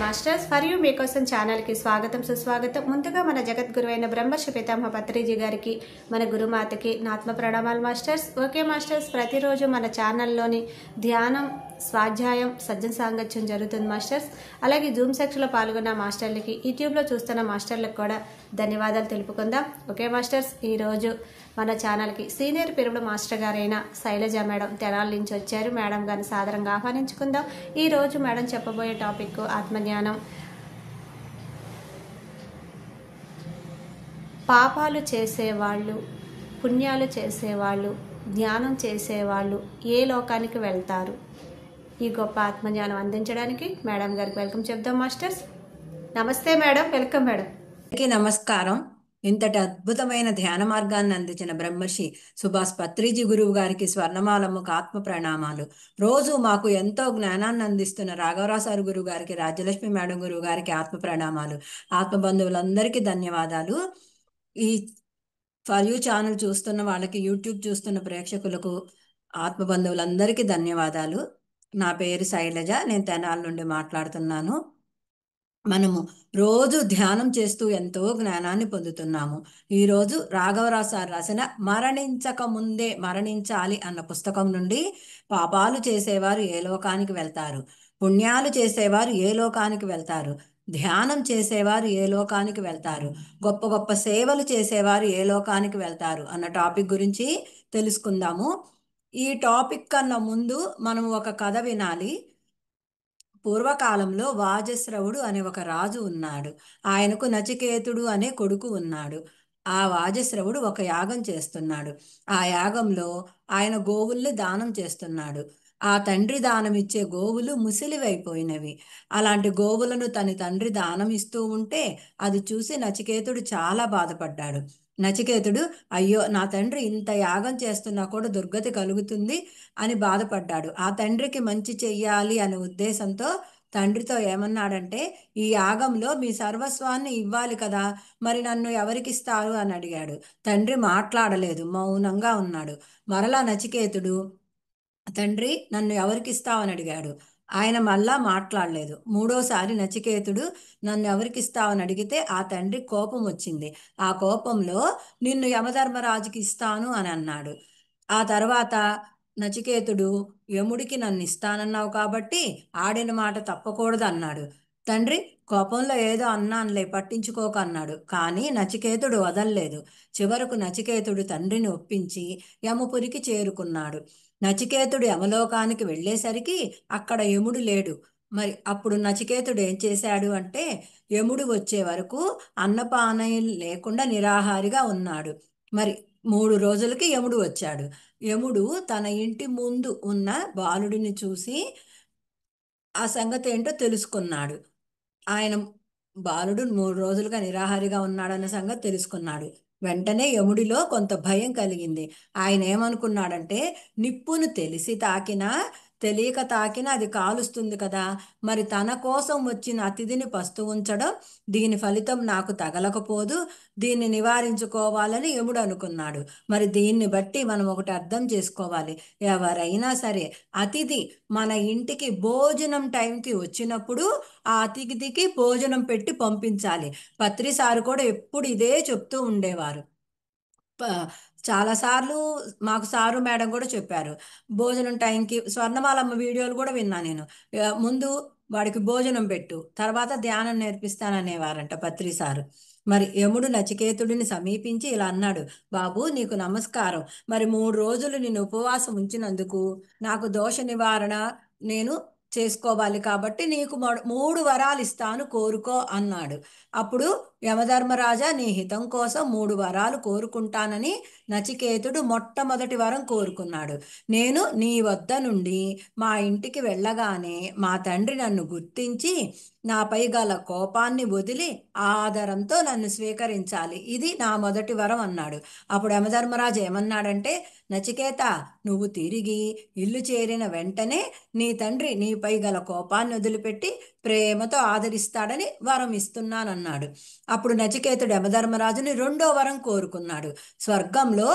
Masters for you మీకోసం ఛానల్కి స్వాగతం సుస్వాగతం. ముందుగా మన జగద్గురువైన బ్రహ్మర్షి పితామహ పత్రిజీ గారికి, మన గురుమాతకి నా ఆత్మ ప్రణామాలు మాస్టర్స్. ఓకే మాస్టర్స్, ప్రతిరోజు మన ఛానల్లోని ధ్యానం, స్వాధ్యాయం, సజ్జన సాంగత్యం జరుగుతుంది మాస్టర్స్. అలాగే జూమ్ సెక్షన్లో పాల్గొన్న మాస్టర్లకి, యూట్యూబ్లో చూస్తున్న మాస్టర్లకు కూడా ధన్యవాదాలు తెలుపుకుందాం. ఓకే మాస్టర్స్, ఈరోజు మన ఛానల్కి సీనియర్ పిరమిడ్ మాస్టర్ గారైన శైలజ మేడం తెనాల నుంచి వచ్చారు. మేడం గారిని సాదరంగా ఆహ్వానించుకుందాం. ఈరోజు మేడం చెప్పబోయే టాపిక్ ఆత్మజ్ఞానం. పాపాలు చేసేవాళ్ళు, పుణ్యాలు చేసేవాళ్ళు, జ్ఞానం చేసేవాళ్ళు ఏ లోకానికి వెళ్తారు? ఈ గొప్ప ఆత్మజ్ఞానం అందించడానికి మేడం గారికి వెల్కమ్ చెప్దాం మాస్టర్స్. నమస్తే మేడం, వెల్కమ్ మేడం. నమస్కారం. ఇంతటి అద్భుతమైన ధ్యాన మార్గాన్ని అందించిన బ్రహ్మర్షి సుభాష్ పత్రిజీ గురువు గారికి స్వర్ణమాలమ్మకు ఆత్మ ప్రణామాలు. రోజు మాకు ఎంతో జ్ఞానాన్ని అందిస్తున్న రాఘవరావు గురువు గారికి, రాజ్యలక్ష్మి మేడం గురువు గారికి ఆత్మ ప్రణామాలు. ఆత్మ బంధువులందరికీ ధన్యవాదాలు. ఈ ఫర్ యూ ఛానల్ చూస్తున్న వాళ్ళకి, యూట్యూబ్ చూస్తున్న ప్రేక్షకులకు, ఆత్మ బంధువులందరికీ ధన్యవాదాలు. నా పేరు శైలజ, నేను తెనాల నుండి మాట్లాడుతున్నాను. మనము రోజు ధ్యానం చేస్తూ ఎంతో జ్ఞానాన్ని పొందుతున్నాము. ఈరోజు రాఘవరావు సార్ రాసిన మరణించక ముందే మరణించాలి అన్న పుస్తకం నుండి పాపాలు చేసేవారు ఏ లోకానికి వెళ్తారు, పుణ్యాలు చేసేవారు ఏ లోకానికి వెళ్తారు, ధ్యానం చేసేవారు ఏ లోకానికి వెళ్తారు, గొప్ప గొప్ప సేవలు చేసేవారు ఏ లోకానికి వెళ్తారు అన్న టాపిక్ గురించి తెలుసుకుందాము. ఈ టాపిక్ కన్నా ముందు మనం ఒక కథ వినాలి. పూర్వకాలంలో వాజశ్రవుడు అనే ఒక రాజు ఉన్నాడు. ఆయనకు నచికేతుడు అనే కొడుకు ఉన్నాడు. ఆ వాజశ్రవుడు ఒక యాగం చేస్తున్నాడు. ఆ యాగంలో ఆయన గోవుల్ని దానం చేస్తున్నాడు. ఆ తండ్రి దానం ఇచ్చే గోవులు ముసిలివైపోయినవి. అలాంటి గోవులను తన తండ్రి దానం ఇస్తూ ఉంటే అది చూసి నచికేతుడు చాలా బాధపడ్డాడు. నచికేతుడు, అయ్యో నా తండ్రి ఇంత యాగం చేస్తున్నా కూడా దుర్గతి కలుగుతుంది అని బాధపడ్డాడు. ఆ తండ్రికి మంచి చెయ్యాలి అనే ఉద్దేశంతో తండ్రితో ఏమన్నాడంటే, ఈ యాగంలో మీ సర్వస్వాన్ని ఇవ్వాలి కదా, మరి నన్ను ఎవరికిస్తారు అని అడిగాడు. తండ్రి మాట్లాడలేదు, మౌనంగా ఉన్నాడు. మరలా నచికేతుడు, తండ్రి నన్ను ఎవరికిస్తావని అడిగాడు. ఆయన మళ్ళా మాట్లాడలేదు. మూడోసారి నచికేతుడు నన్ను ఎవరికిస్తావని అడిగితే ఆ తండ్రి కోపం వచ్చింది. ఆ కోపంలో నిన్ను యమధర్మరాజుకి ఇస్తాను అని అన్నాడు. ఆ తర్వాత నచికేతుడు, యముడికి నన్ను ఇస్తానన్నావు కాబట్టి ఆడిన మాట తప్పకూడదు అన్నాడు. తండ్రి కోపంలో ఏదో అన్నానులే, పట్టించుకోక అన్నాడు. కానీ నచికేతుడు వదల్లేదు. చివరకు నచికేతుడు తండ్రిని ఒప్పించి యమపురికి చేరుకున్నాడు. నచికేతుడు యమలోకానికి వెళ్ళేసరికి అక్కడ యముడు లేడు. మరి అప్పుడు నచికేతుడు ఏం చేశాడు అంటే, యముడు వచ్చే వరకు అన్నపానం లేకుండా నిరాహారిగా ఉన్నాడు. మరి 3 రోజులకి యముడు వచ్చాడు. యముడు తన ఇంటి ముందు ఉన్న బాలుడిని చూసి ఆ సంగతి ఏంటో తెలుసుకున్నాడు. ఆయన బాలుడు 3 రోజులుగా నిరాహారిగా ఉన్నాడన్న సంగతి తెలుసుకున్నాడు. వెంటనే యముడిలో కొంత భయం కలిగింది. ఆయన ఏమనుకున్నాడంటే, నిప్పును తెలిసి తాకినా తెలియక తాకినా అది కాలుస్తుంది కదా, మరి తన కోసం వచ్చిన అతిథిని పస్తు ఉంచడం, దీని ఫలితం నాకు తగలకపోదు, దీన్ని నివారించుకోవాలని యముడు అనుకున్నాడు. మరి దీన్ని బట్టి మనం ఒకటి అర్థం చేసుకోవాలి. ఎవరైనా సరే అతిథి మన ఇంటికి భోజనం టైంకి వచ్చినప్పుడు ఆ అతిథికి భోజనం పెట్టి పంపించాలి. పత్రి సారు కూడా ఎప్పుడు ఇదే చెప్తూ ఉండేవారు. చాలాసార్లు మాకు సారు మేడం కూడా చెప్పారు. భోజనం టైంకి స్వర్ణమాలమ్మ వీడియోలు కూడా విన్నా నేను. ముందు వాడికి భోజనం పెట్టు, తర్వాత ధ్యానం నేర్పిస్తాననేవారంట పత్రి సారు. మరి యముడు నచికేతుడిని సమీపించి ఇలా అన్నాడు, బాబు నీకు నమస్కారం. మరి 3 రోజులు నేను ఉపవాసం ఉంచినందుకు నాకు దోష నివారణ నేను చేసుకోవాలి కాబట్టి నీకు 3 వరాలు ఇస్తాను, కోరుకో అన్నాడు. అప్పుడు యమధర్మరాజా నీ హితం కోసం 3 వరాలు కోరుకుంటానని నచికేతుడు మొట్టమొదటి వరం కోరుకున్నాడు. నేను నీ వద్ద నుండి మా ఇంటికి వెళ్ళగానే మా తండ్రి నన్ను గుర్తించి నాపై గల కోపాన్ని వదిలి ఆదరంతో నన్ను స్వీకరించాలి, ఇది నా మొదటి వరం అన్నాడు. అప్పుడు యమధర్మరాజు ఏమన్నాడంటే, నచికేత నువ్వు తిరిగి ఇల్లు చేరిన వెంటనే నీ తండ్రి నీపై గల కోపాన్ని వదిలిపెట్టి ప్రేమతో ఆదరిస్తాడని వరం ఇస్తున్నానన్నాడు. అప్పుడు నచికేతుడు యమధర్మరాజుని 2వ వరం కోరుకున్నాడు. స్వర్గంలో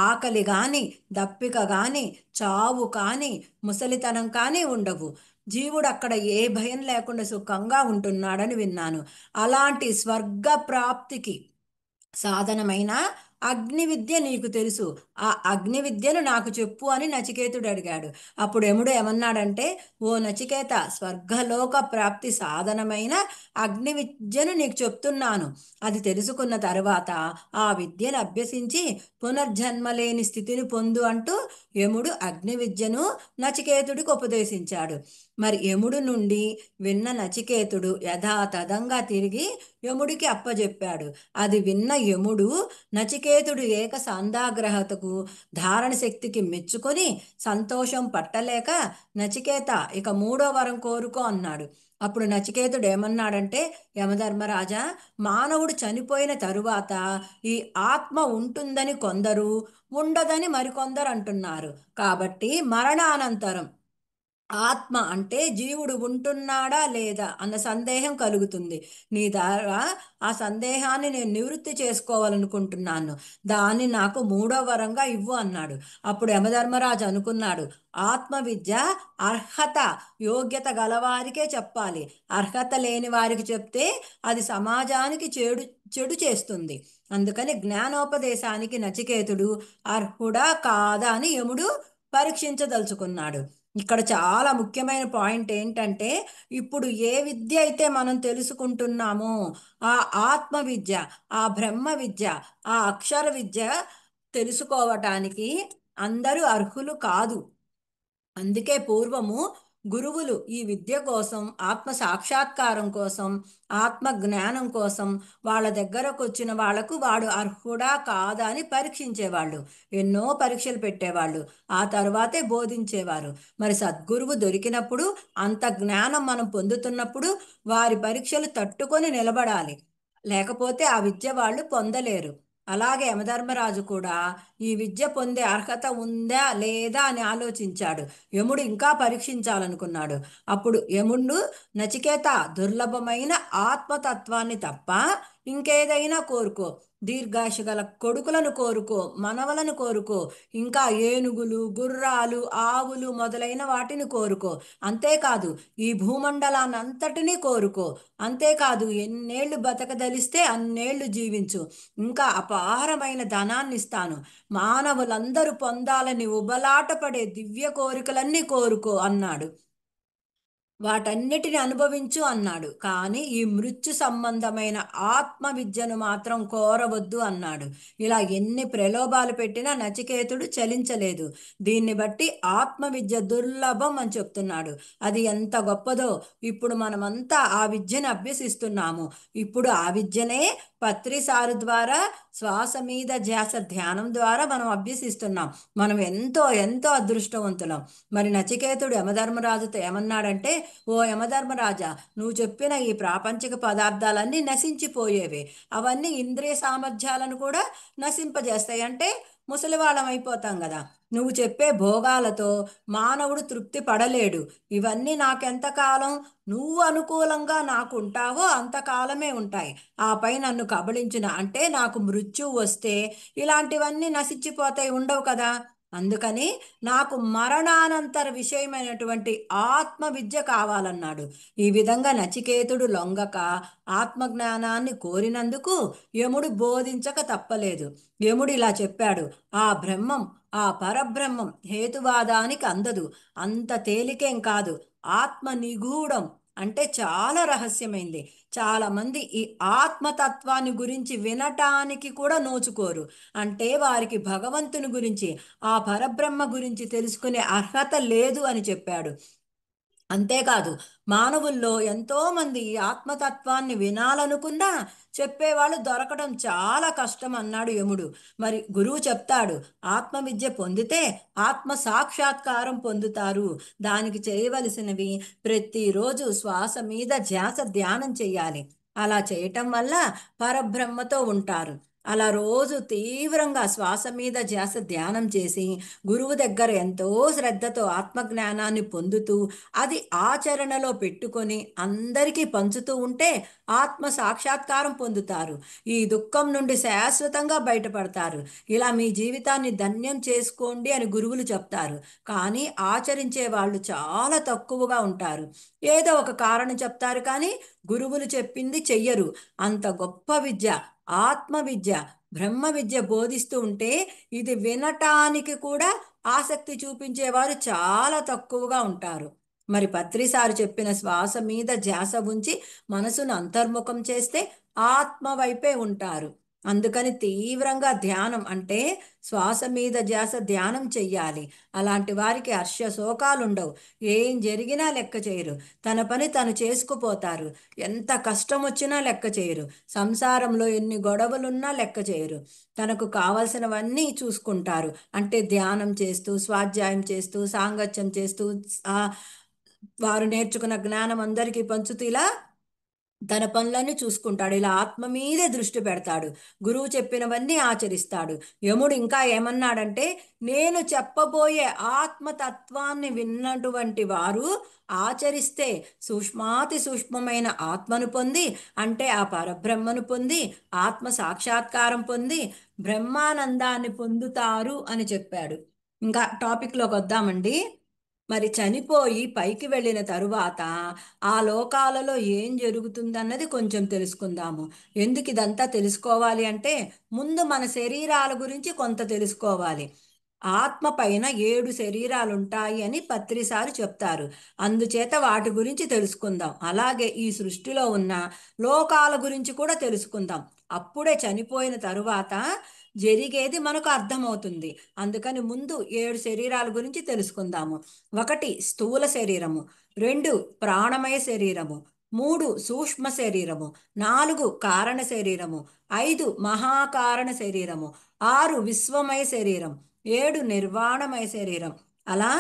ఆకలి గాని, దప్పిక గాని, చావు కానీ, ముసలితనం కానీ ఉండవు. జీవుడు అక్కడ ఏ భయం లేకుండా సుఖంగా ఉంటున్నాడని విన్నాను. అలాంటి స్వర్గ ప్రాప్తికి సాధనమైన అగ్ని విద్య నీకు తెలుసు, ఆ అగ్ని విద్యను నాకు చెప్పు అని నచికేతుడు అడిగాడు. అప్పుడు యముడు ఏమన్నాడంటే, ఓ నచికేత, స్వర్గలోక ప్రాప్తి సాధనమైన అగ్ని విద్యను నీకు చెప్తున్నాను. అది తెలుసుకున్న తరువాత ఆ విద్యను అభ్యసించి పునర్జన్మ లేని స్థితిని పొందు అంటూ యముడు అగ్ని విద్యను నచికేతుడికి ఉపదేశించాడు. మరి యముడు నుండి విన్న నచికేతుడు యథాతథంగా తిరిగి యముడికి అప్పజెప్పాడు. అది విన్న యముడు నచికేతుడు ఏక సాందాగ్రహతకు ధారణ శక్తికి మెచ్చుకొని సంతోషం పట్టలేక, నచికేత, ఇక మూడో వరం కోరుకో అన్నాడు. అప్పుడు నచికేతుడు ఏమన్నాడంటే, యమధర్మరాజా, మానవుడు చనిపోయిన తరువాత ఈ ఆత్మ ఉంటుందని కొందరు, ఉండదని మరికొందరు అంటున్నారు. కాబట్టి మరణానంతరం ఆత్మ అంటే జీవుడు ఉంటున్నాడా లేదా అన్న సందేహం కలుగుతుంది. నీ ద్వారా ఆ సందేహాన్ని నేను నివృత్తి చేసుకోవాలనుకుంటున్నాను. దాన్ని నాకు మూడో వరంగా ఇవ్వు అన్నాడు. అప్పుడు యమధర్మరాజు అనుకున్నాడు, ఆత్మ విద్య అర్హత, యోగ్యత గలవారికే చెప్పాలి. అర్హత లేని వారికి చెప్తే అది సమాజానికి చెడు చెడు చేస్తుంది. అందుకని జ్ఞానోపదేశానికి నచికేతుడు అర్హుడా కాదా అని యముడు పరీక్షించదలుచుకున్నాడు. ఇక్కడ చాలా ముఖ్యమైన పాయింట్ ఏంటంటే, ఇప్పుడు ఏ విద్య అయితే మనం తెలుసుకుంటున్నామో ఆ ఆత్మ విద్య, ఆ బ్రహ్మ విద్య, ఆ అక్షర విద్య తెలుసుకోవటానికి అందరూ అర్హులు కాదు. అందుకే పూర్వము గురువులు ఈ విద్య కోసం, ఆత్మ సాక్షాత్కారం కోసం, ఆత్మ జ్ఞానం కోసం వాళ్ళ దగ్గరకు వచ్చిన వాళ్లకు వాడు అర్హుడా కాదా అని పరీక్షించేవాళ్ళు. ఎన్నో పరీక్షలు పెట్టేవాళ్ళు. ఆ తర్వాతే బోధించేవారు. మరి సద్గురువు దొరికినప్పుడు, అంత జ్ఞానం మనం పొందుతున్నప్పుడు వారి పరీక్షలు తట్టుకొని నిలబడాలి. లేకపోతే ఆ విద్య వాళ్ళు పొందలేరు. అలాగే యమధర్మరాజు కూడా ఈ విద్య పొందే అర్హత ఉందా లేదా అని ఆలోచించాడు. యముడు ఇంకా పరీక్షించాలనుకున్నాడు. అప్పుడు యముడు, నచికేత, దుర్లభమైన ఆత్మతత్వాన్ని తప్ప ఇంకేదైనా కోరుకో. దీర్ఘాయుషు గల కొడుకులను కోరుకో, మనవలను కోరుకో, ఇంకా ఏనుగులు, గుర్రాలు, ఆవులు మొదలైన వాటిని కోరుకో. అంతేకాదు ఈ భూమండలాన్నంతటినీ కోరుకో. అంతేకాదు ఎన్నేళ్లు బతకదలిస్తే అన్నేళ్లు జీవించు. ఇంకా అపారమైన ధనాన్ని ఇస్తాను. మానవులందరూ పొందాలని ఉబలాటపడే దివ్య కోరికలన్నీ కోరుకో అన్నాడు. వాటన్నిటిని అనుభవించు అన్నాడు. కానీ ఈ మృత్యు సంబంధమైన ఆత్మ విద్యను మాత్రం కోరవద్దు అన్నాడు. ఇలా ఎన్ని ప్రలోభాలు పెట్టినా నచికేతుడు చలించలేదు. దీన్ని బట్టి ఆత్మ విద్య దుర్లభం అని చెప్తున్నాడు. అది ఎంత గొప్పదో! ఇప్పుడు మనమంతా ఆ విద్యను అభ్యసిస్తున్నాము. ఇప్పుడు ఆ విద్యనే పత్రిసారు ద్వారా, శ్వాస మీద ధ్యాస ధ్యానం ద్వారా మనం అభ్యసిస్తున్నాం. మనం ఎంతో ఎంతో అదృష్టవంతులం. మరి నచికేతుడు యమధర్మరాజుతో ఏమన్నాడంటే, ఓ యమధర్మరాజా, నువ్వు చెప్పిన ఈ ప్రాపంచిక పదార్థాలన్నీ నశించిపోయేవి. అవన్నీ ఇంద్రియ సామర్థ్యాలను కూడా నశింపజేస్తాయి. అంటే ముసలివాళ్ళం అయిపోతాం కదా. నువ్వు చెప్పే భోగాలతో మానవుడు తృప్తి పడలేడు. ఇవన్నీ నాకెంతకాలం నువ్వు అనుకూలంగా నాకు ఉంటావో అంతకాలమే ఉంటాయి. ఆపై నన్ను కబళించిన అంటే నాకు మృత్యువు వస్తే ఇలాంటివన్నీ నశించిపోతాయి, ఉండవు కదా. అందుకని నాకు మరణానంతర విషయమైనటువంటి ఆత్మ విద్య కావాలన్నాడు. ఈ విధంగా నచికేతుడు లొంగక ఆత్మజ్ఞానాన్ని కోరినందుకు యముడు బోధించక తప్పలేదు. యముడు ఇలా చెప్పాడు, ఆ బ్రహ్మం, ఆ పరబ్రహ్మం హేతువాదానికి అందదు. అంత తేలికేం కాదు. ఆత్మ నిగూఢం అంటే చాలా రహస్యమైంది. చాలా మంది ఈ ఆత్మతత్వాన్ని గురించి వినటానికి కూడా నోచుకోరు. అంటే వారికి భగవంతుని గురించి, ఆ పరబ్రహ్మ గురించి తెలుసుకునే అర్హత లేదు అని చెప్పాడు. అంతేకాదు, మానవుల్లో ఎంతోమంది ఈ ఆత్మతత్వాన్ని వినాలనుకున్నా చెప్పేవాళ్ళు దొరకడం చాలా కష్టం అన్నాడు యముడు. మరి గురువు చెప్తాడు, ఆత్మ విద్య పొందితే ఆత్మ సాక్షాత్కారం పొందుతారు. దానికి చేయవలసినవి ప్రతిరోజు శ్వాస మీద ధ్యాస ధ్యానం చేయాలి. అలా చేయటం వల్ల పరబ్రహ్మతో ఉంటారు. అలా రోజు తీవ్రంగా శ్వాస మీద ధ్యాస ధ్యానం చేసి గురువు దగ్గర ఎంతో శ్రద్ధతో ఆత్మజ్ఞానాన్ని పొందుతూ అది ఆచరణలో పెట్టుకొని అందరికీ పంచుతూ ఉంటే ఆత్మ సాక్షాత్కారం పొందుతారు. ఈ దుఃఖం నుండి శాశ్వతంగా బయటపడతారు. ఇలా మీ జీవితాన్ని ధన్యం చేసుకోండి అని గురువులు చెప్తారు. కానీ ఆచరించే వాళ్ళు చాలా తక్కువగా ఉంటారు. ఏదో ఒక కారణం చెప్తారు కానీ గురువులు చెప్పింది చెయ్యరు. అంత గొప్ప విద్య, ఆత్మ విద్య, బ్రహ్మ విద్య బోధిస్తూ ఉంటే ఇది వినటానికి కూడా ఆసక్తి చూపించేవారు చాలా తక్కువగా ఉంటారు. మరి పత్రిసారు చెప్పిన శ్వాస మీద ధ్యాస ఉంచి మనసును అంతర్ముఖం చేస్తే ఆత్మ వైపే ఉంటారు. అందుకని తీవ్రంగా ధ్యానం అంటే శ్వాస మీద ధ్యాస ధ్యానం చెయ్యాలి. అలాంటి వారికి హర్ష శోకాలుండవు. ఏం జరిగినా లెక్క చేయరు. తన పని తను చేసుకుపోతారు. ఎంత కష్టం వచ్చినా లెక్క చేయరు. సంసారంలో ఎన్ని గొడవలున్నా లెక్క చేయరు. తనకు కావలసినవన్నీ చూసుకుంటారు. అంటే ధ్యానం చేస్తూ, స్వాధ్యాయం చేస్తూ, సాంగత్యం చేస్తూ, ఆ, వారు నేర్చుకున్న జ్ఞానం అందరికీ పంచుతూ ఇలా తన పనులన్నీ చూసుకుంటాడు. ఇలా ఆత్మ మీదే దృష్టి పెడతాడు. గురువు చెప్పినవన్నీ ఆచరిస్తాడు. యముడు ఇంకా ఏమన్నాడంటే, నేను చెప్పబోయే ఆత్మతత్వాన్ని విన్నటువంటి వారు ఆచరిస్తే సూక్ష్మాతి సూక్ష్మమైన ఆత్మను పొంది, అంటే ఆ పరబ్రహ్మను పొంది, ఆత్మ సాక్షాత్కారం పొంది బ్రహ్మానందాన్ని పొందుతారు అని చెప్పాడు. ఇంకా టాపిక్లోకి వద్దామండి. మరి చనిపోయి పైకి వెళ్ళిన తరువాత ఆ లోకాలలో ఏం జరుగుతుందన్నది కొంచెం తెలుసుకుందాము. ఎందుకు ఇదంతా తెలుసుకోవాలి అంటే ముందు మన శరీరాల గురించి కొంత తెలుసుకోవాలి. ఆత్మ పైన 7 శరీరాలు ఉంటాయి అని పత్రిసారు చెప్తారు. అందుచేత వాటి గురించి తెలుసుకుందాం. అలాగే ఈ సృష్టిలో ఉన్న లోకాల గురించి కూడా తెలుసుకుందాం. అప్పుడే చనిపోయిన తరువాత జరిగేది మనకు అర్థమవుతుంది. అందుకని ముందు 7 శరీరాల గురించి తెలుసుకుందాము. 1 స్థూల శరీరము, 2 ప్రాణమయ శరీరము, 3 సూక్ష్మ శరీరము, 4 కారణ శరీరము, 5 మహాకారణ శరీరము, 6 విశ్వమయ శరీరం, 7 నిర్వాణమయ శరీరం. అలా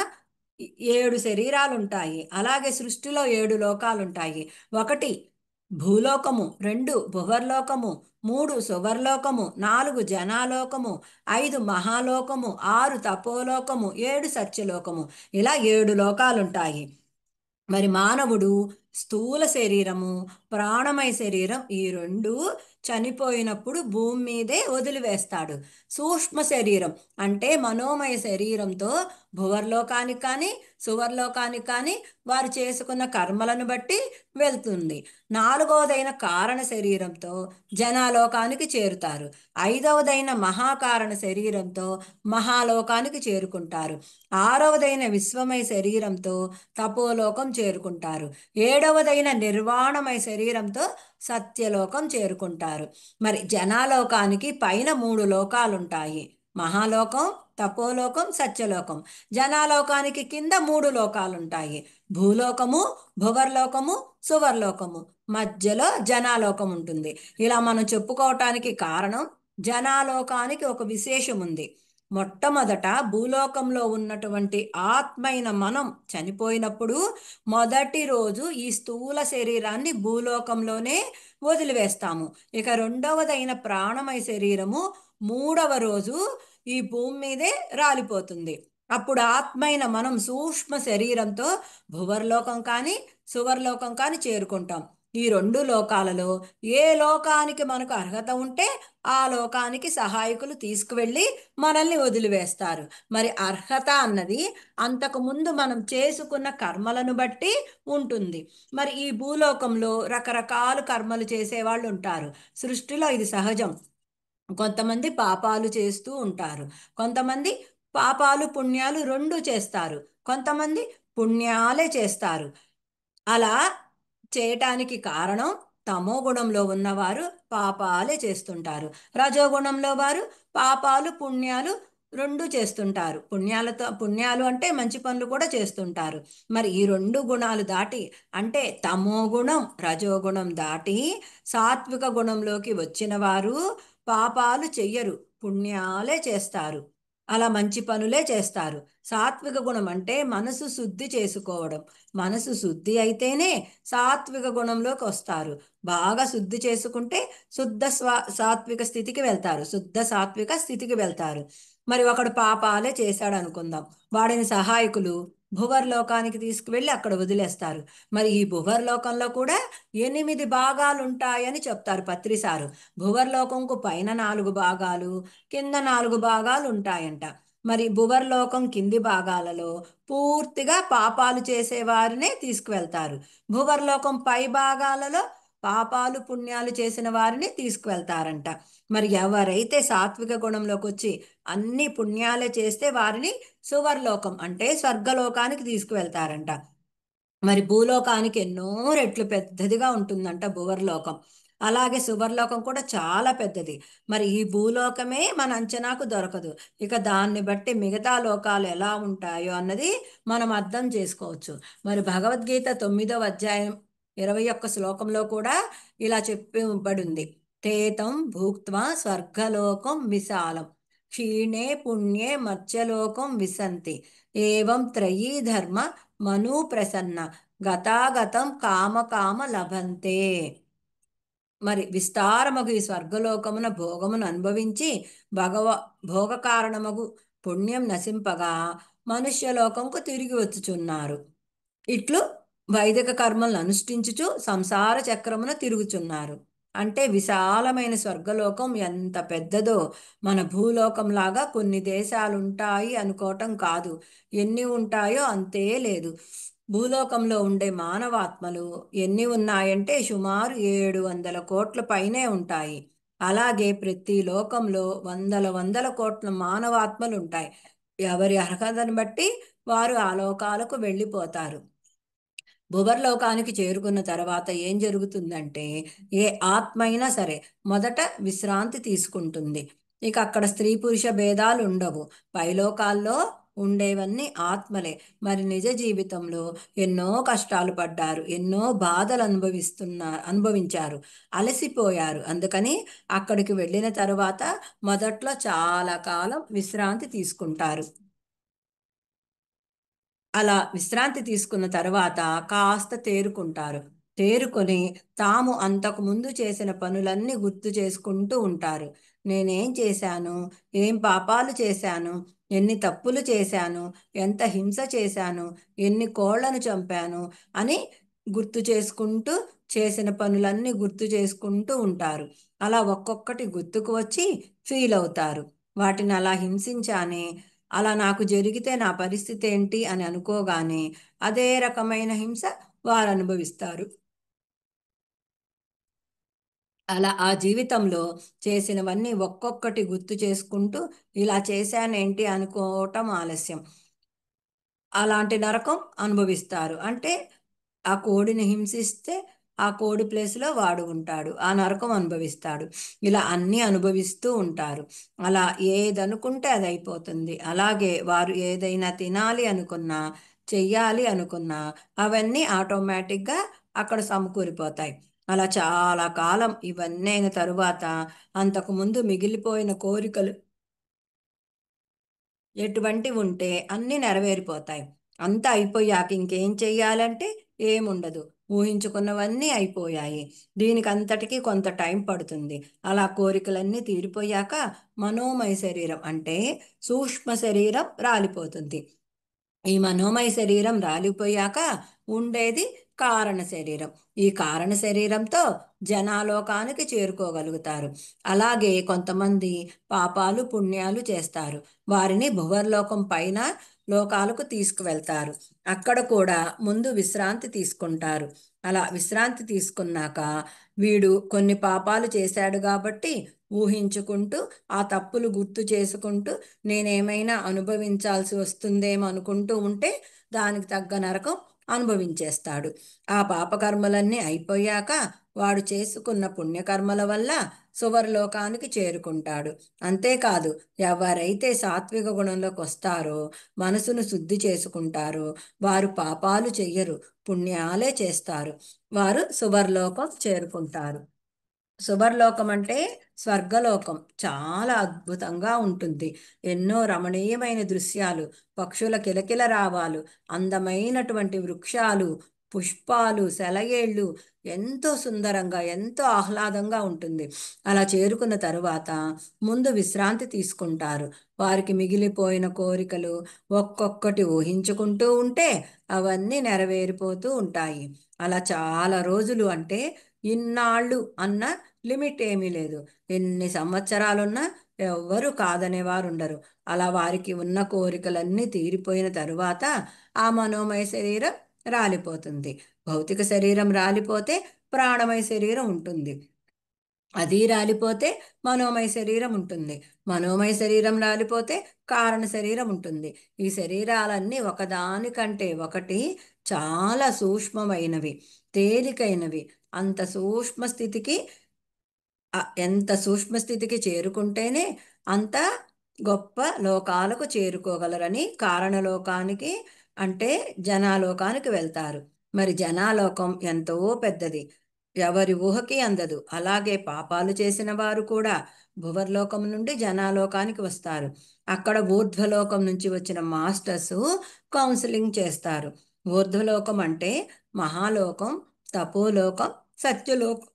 7 శరీరాలు ఉంటాయి. అలాగే సృష్టిలో 7 లోకాలు ఉంటాయి. 1 భూలోకము, 2 భువర్లోకము, 3 సువర్లోకము, 4 జనాలోకము, 5 మహాలోకము, 6 తపోలోకము, 7 సత్యలోకము. ఇలా 7 లోకాలుంటాయి. మరి మానవుడు స్థూల శరీరము, ప్రాణమయ శరీరం ఈ రెండు చనిపోయినప్పుడు భూమి మీదే వదిలివేస్తాడు. సూక్ష్మ శరీరం అంటే మనోమయ శరీరంతో భువర్లోకానికి కానీ సువర్లోకానికి కానీ వారు చేసుకున్న కర్మలను బట్టి వెళ్తుంది. 4వదైన కారణ శరీరంతో జనాలోకానికి చేరుతారు. 5వదైన మహాకారణ శరీరంతో మహాలోకానికి చేరుకుంటారు. 6వదైన విశ్వమయ శరీరంతో తపోలోకం చేరుకుంటారు. 7వదైన నిర్వాణమయ శరీరంతో సత్యలోకం చేరుకుంటారు. మరి జనాలోకానికి పైన 3 లోకాలుంటాయి. మహాలోకం, తపోలోకం, సత్యలోకం. జనాలోకానికి కింద 3 లోకాలుంటాయి. భూలోకము, భువర్లోకము, సువర్లోకము. మధ్యలో జనాలోకం ఉంటుంది. ఇలా మనం చెప్పుకోవటానికి కారణం జనాలోకానికి ఒక విశేషం ఉంది. మొట్టమొదట భూలోకంలో ఉన్నటువంటి ఆత్మైన మనం చనిపోయినప్పుడు మొదటి రోజు ఈ స్థూల శరీరాన్ని భూలోకంలోనే వదిలివేస్తాము. ఇక 2వదైన ప్రాణమయ శరీరము 3వ రోజు ఈ భూమి మీదే రాలిపోతుంది. అప్పుడు ఆత్మైన మనం సూక్ష్మ శరీరంతో భువర్లోకం కానీ సువర్లోకం కానీ చేరుకుంటాం. ఈ 2 లోకాలలో ఏ లోకానికి మనకు అర్హత ఉంటే ఆ లోకానికి సహాయకులు తీసుకువెళ్ళి మనల్ని వదిలివేస్తారు. మరి అర్హత అన్నది అంతకుముందు మనం చేసుకున్న కర్మలను బట్టి ఉంటుంది. మరి ఈ భూలోకంలో రకరకాల కర్మలు చేసేవాళ్ళు ఉంటారు. సృష్టిలో ఇది సహజం. కొంతమంది పాపాలు చేస్తూ ఉంటారు. కొంతమంది పాపాలు పుణ్యాలు రెండూ చేస్తారు. కొంతమంది పుణ్యాలే చేస్తారు. అలా చేయటానికి కారణం తమో గుణంలో ఉన్నవారు పాపాలే చేస్తుంటారు. రజోగుణంలో వారు పాపాలు పుణ్యాలు రెండు చేస్తుంటారు. పుణ్యాలు అంటే మంచి పనులు కూడా చేస్తుంటారు. మరి ఈ 2 గుణాలు దాటి అంటే తమో గుణం రజోగుణం దాటి సాత్విక గుణంలోకి వచ్చిన వారు పాపాలు చెయ్యరు, పుణ్యాలే చేస్తారు. అలా మంచి పనులే చేస్తారు. సాత్విక గుణం అంటే మనసు శుద్ధి చేసుకోవడం. మనసు శుద్ధి అయితేనే సాత్విక గుణంలోకి వస్తారు. బాగా శుద్ధి చేసుకుంటే సాత్విక స్థితికి వెళ్తారు. శుద్ధ సాత్విక స్థితికి వెళ్తారు. మరి ఒకడు పాపాలే చేశాడు అనుకుందాం. వాడిని సహాయకులు భువర్లోకానికి తీసుకువెళ్ళి అక్కడ వదిలేస్తారు. మరి ఈ భువర్లోకంలో కూడా 8 భాగాలు ఉంటాయని చెప్తారు పత్రిసారు. భువర్లోకంకు పైన 4 భాగాలు, కింద 4 భాగాలు ఉంటాయంట. మరి భువర్లోకం కింది భాగాలలో పూర్తిగా పాపాలు చేసే వారినే తీసుకువెళ్తారు. భువర్లోకం పై భాగాలలో పాపాలు పుణ్యాలు చేసిన వారిని తీసుకువెళ్తారంట. మరి ఎవరైతే సాత్విక గుణంలోకి వచ్చి అన్ని పుణ్యాలే చేస్తే వారిని సువర్లోకం అంటే స్వర్గలోకానికి తీసుకువెళ్తారంట. మరి భూలోకానికి ఎన్నో రెట్లు పెద్దదిగా ఉంటుందంట భువర్లోకం. అలాగే సువర్లోకం కూడా చాలా పెద్దది. మరి ఈ భూలోకమే మన అంచనాకు దొరకదు. ఇక దాన్ని బట్టి మిగతా లోకాలు ఎలా ఉంటాయో అన్నది మనం అర్థం చేసుకోవచ్చు. మరి భగవద్గీత 9వ అధ్యాయం 21 శ్లోకంలో కూడా ఇలా చెప్పబడింది. తేతం భూక్త్వా స్వర్గలోకం విశాలం క్షీణే పుణ్యే మత్స్యలోకం విశంతి ఏవం త్రయీ ధర్మ మను ప్రసన్న గతాగతం కామ లభంతే. మరి విస్తారమగు ఈ స్వర్గలోకమున భోగమును అనుభవించి భగవ భోగ కారణమగు పుణ్యం నశింపగా మనుష్యలోకంకు తిరిగి వచ్చుచున్నారు. ఇట్లు వైదిక కర్మలను అనుష్ఠించుచు సంసార చక్రమున తిరుగుచున్నారు. అంటే విశాలమైన స్వర్గలోకం ఎంత పెద్దదో, మన భూలోకంలాగా కొన్ని దేశాలు ఉంటాయి అనుకోవటం కాదు. ఎన్ని ఉంటాయో అంతే లేదు. భూలోకంలో ఉండే మానవాత్మలు ఎన్ని ఉన్నాయంటే సుమారు 700 కోట్ల పైనే ఉంటాయి. అలాగే ప్రతి లోకంలో వందల వందల కోట్ల మానవాత్మలు ఉంటాయి. ఎవరి అర్హతను బట్టి వారు ఆ లోకాలకు వెళ్ళిపోతారు. భువర్లోకానికి చేరుకున్న తర్వాత ఏం జరుగుతుందంటే, ఏ ఆత్మ అయినా సరే మొదట విశ్రాంతి తీసుకుంటుంది. ఇక అక్కడ స్త్రీ పురుష భేదాలు ఉండవు. పైలోకాల్లో ఉండేవన్నీ ఆత్మలే. మరి నిజ జీవితంలో ఎన్నో కష్టాలు పడ్డారు, ఎన్నో బాధలు అనుభవించారు, అలసిపోయారు. అందుకని అక్కడికి వెళ్ళిన తర్వాత మొదట్లో చాలా కాలం విశ్రాంతి తీసుకుంటారు. అలా విశ్రాంతి తీసుకున్న తర్వాత కాస్త తేరుకుంటారు. తేరుకొని తాము అంతకు ముందు చేసిన పనులన్నీ గుర్తు చేసుకుంటూ ఉంటారు. నేనేం చేశాను, ఏం పాపాలు చేశాను, ఎన్ని తప్పులు చేశాను, ఎంత హింస చేశాను, ఎన్ని కోళ్లను చంపాను అని గుర్తు చేసుకుంటూ చేసిన పనులన్నీ గుర్తు చేసుకుంటూ ఉంటారు. అలా ఒక్కొక్కటి గుర్తుకు వచ్చి ఫీల్ అవుతారు. వాటిని అలా హింసించానే, అలా నాకు జరిగితే నా పరిస్థితి ఏంటి అని అనుకోగానే అదే రకమైన హింస వారు అనుభవిస్తారు. అలా ఆ జీవితంలో చేసినవన్నీ ఒక్కొక్కటి గుర్తు చేసుకుంటూ ఇలా చేశానేంటి అనుకోవటం ఆలస్యం. అలాంటి నరకం అనుభవిస్తారు. అంటే ఆ కోడిని హింసిస్తే ఆ కోడి ప్లేస్లో వాడు ఉంటాడు, ఆ నరకం అనుభవిస్తాడు. ఇలా అన్నీ అనుభవిస్తూ ఉంటారు. అలా ఏదనుకుంటే అది అయిపోతుంది. అలాగే వారు ఏదైనా తినాలి అనుకున్నా, చెయ్యాలి అనుకున్నా అవన్నీ ఆటోమేటిక్గా అక్కడ సమకూరిపోతాయి. అలా చాలా కాలం ఇవన్నీ అయిన తరువాత అంతకుముందు మిగిలిపోయిన కోరికలు ఎటువంటివి ఉంటే అన్నీ నెరవేరిపోతాయి. అంతా అయిపోయాక ఇంకేం చెయ్యాలంటే ఏముండదు. ఊహించుకున్నవన్నీ అయిపోయాయి. దీనికి అంతటికీ కొంత టైం పడుతుంది. అలా కోరికలన్నీ తీరిపోయాక మనోమయ శరీరం అంటే సూక్ష్మ శరీరం రాలిపోతుంది. ఈ మనోమయ శరీరం రాలిపోయాక ఉండేది కారణ శరీరం. ఈ కారణ శరీరంతో జనాలోకానికి చేరుకోగలుగుతారు. అలాగే కొంతమంది పాపాలు పుణ్యాలు చేస్తారు. వారిని భువర్లోకం పైన లోకాలకు తీసుకువెళ్తారు. అక్కడ కూడా ముందు విశ్రాంతి తీసుకుంటారు. అలా విశ్రాంతి తీసుకున్నాక వీడు కొన్ని పాపాలు చేశాడు కాబట్టి ఊహించుకుంటూ ఆ తప్పులు గుర్తు చేసుకుంటూ నేనేమైనా అనుభవించాల్సి వస్తుందేమో అనుకుంటూ ఉంటే దానికి తగ్గ నరకం అనుభవించేస్తాడు. ఆ పాపకర్మలన్నీ అయిపోయాక వాడు చేసుకున్న పుణ్యకర్మల వల్ల సువర్లోకానికి చేరుకుంటాడు. అంతేకాదు, ఎవరైతే సాత్విక గుణంలోకి వస్తారో, మనసును శుద్ధి చేసుకుంటారో వారు పాపాలు చెయ్యరు, పుణ్యాలే చేస్తారు. వారు సువర్లోకం చేరుకుంటారు. సువర్లోకం అంటే స్వర్గలోకం. చాలా అద్భుతంగా ఉంటుంది. ఎన్నో రమణీయమైన దృశ్యాలు, పక్షుల కిలకిల రావాలు, అందమైనటువంటి వృక్షాలు, పుష్పాలు, సెలయేళ్ళు, ఎంతో సుందరంగా, ఎంతో ఆహ్లాదంగా ఉంటుంది. అలా చేరుకున్న తరువాత ముందు విశ్రాంతి తీసుకుంటారు. వారికి మిగిలిపోయిన కోరికలు ఒక్కొక్కటి ఊహించుకుంటూ ఉంటే అవన్నీ నెరవేరిపోతూ ఉంటాయి. అలా చాలా రోజులు, అంటే ఇన్నాళ్ళు అన్న లిమిట్ ఏమీ లేదు. ఎన్ని సంవత్సరాలున్నా ఎవ్వరూ కాదనేవారు ఉండరు. అలా వారికి ఉన్న కోరికలన్నీ తీరిపోయిన తరువాత ఆ మనోమయ శరీరం రాలిపోతుంది. భౌతిక శరీరం రాలిపోతే ప్రాణమయ శరీరం ఉంటుంది. అది రాలిపోతే మనోమయ శరీరం ఉంటుంది. మనోమయ శరీరం రాలిపోతే కారణ శరీరం ఉంటుంది. ఈ శరీరాలన్నీ ఒకదానికంటే ఒకటి చాలా సూక్ష్మమైనవి, తేలికైనవి. అంత సూక్ష్మ స్థితికి ఎంత సూక్ష్మ స్థితికి చేరుకుంటేనే అంత గొప్ప లోకాలకు చేరుకోగలరని కారణలోకానికి, అంటే జనాలోకానికి వెళ్తారు. మరి జనాలోకం ఎంతో పెద్దది, ఎవరి ఊహకి అందదు. అలాగే పాపాలు చేసిన వారు కూడా భువర్లోకం నుండి జనాలోకానికి వస్తారు. అక్కడ ఊర్ధ్వలోకం నుంచి వచ్చిన మాస్టర్స్ కౌన్సిలింగ్ చేస్తారు. ఊర్ధ్వలోకం అంటే మహాలోకం, తపోలోకం, సత్యలోకం.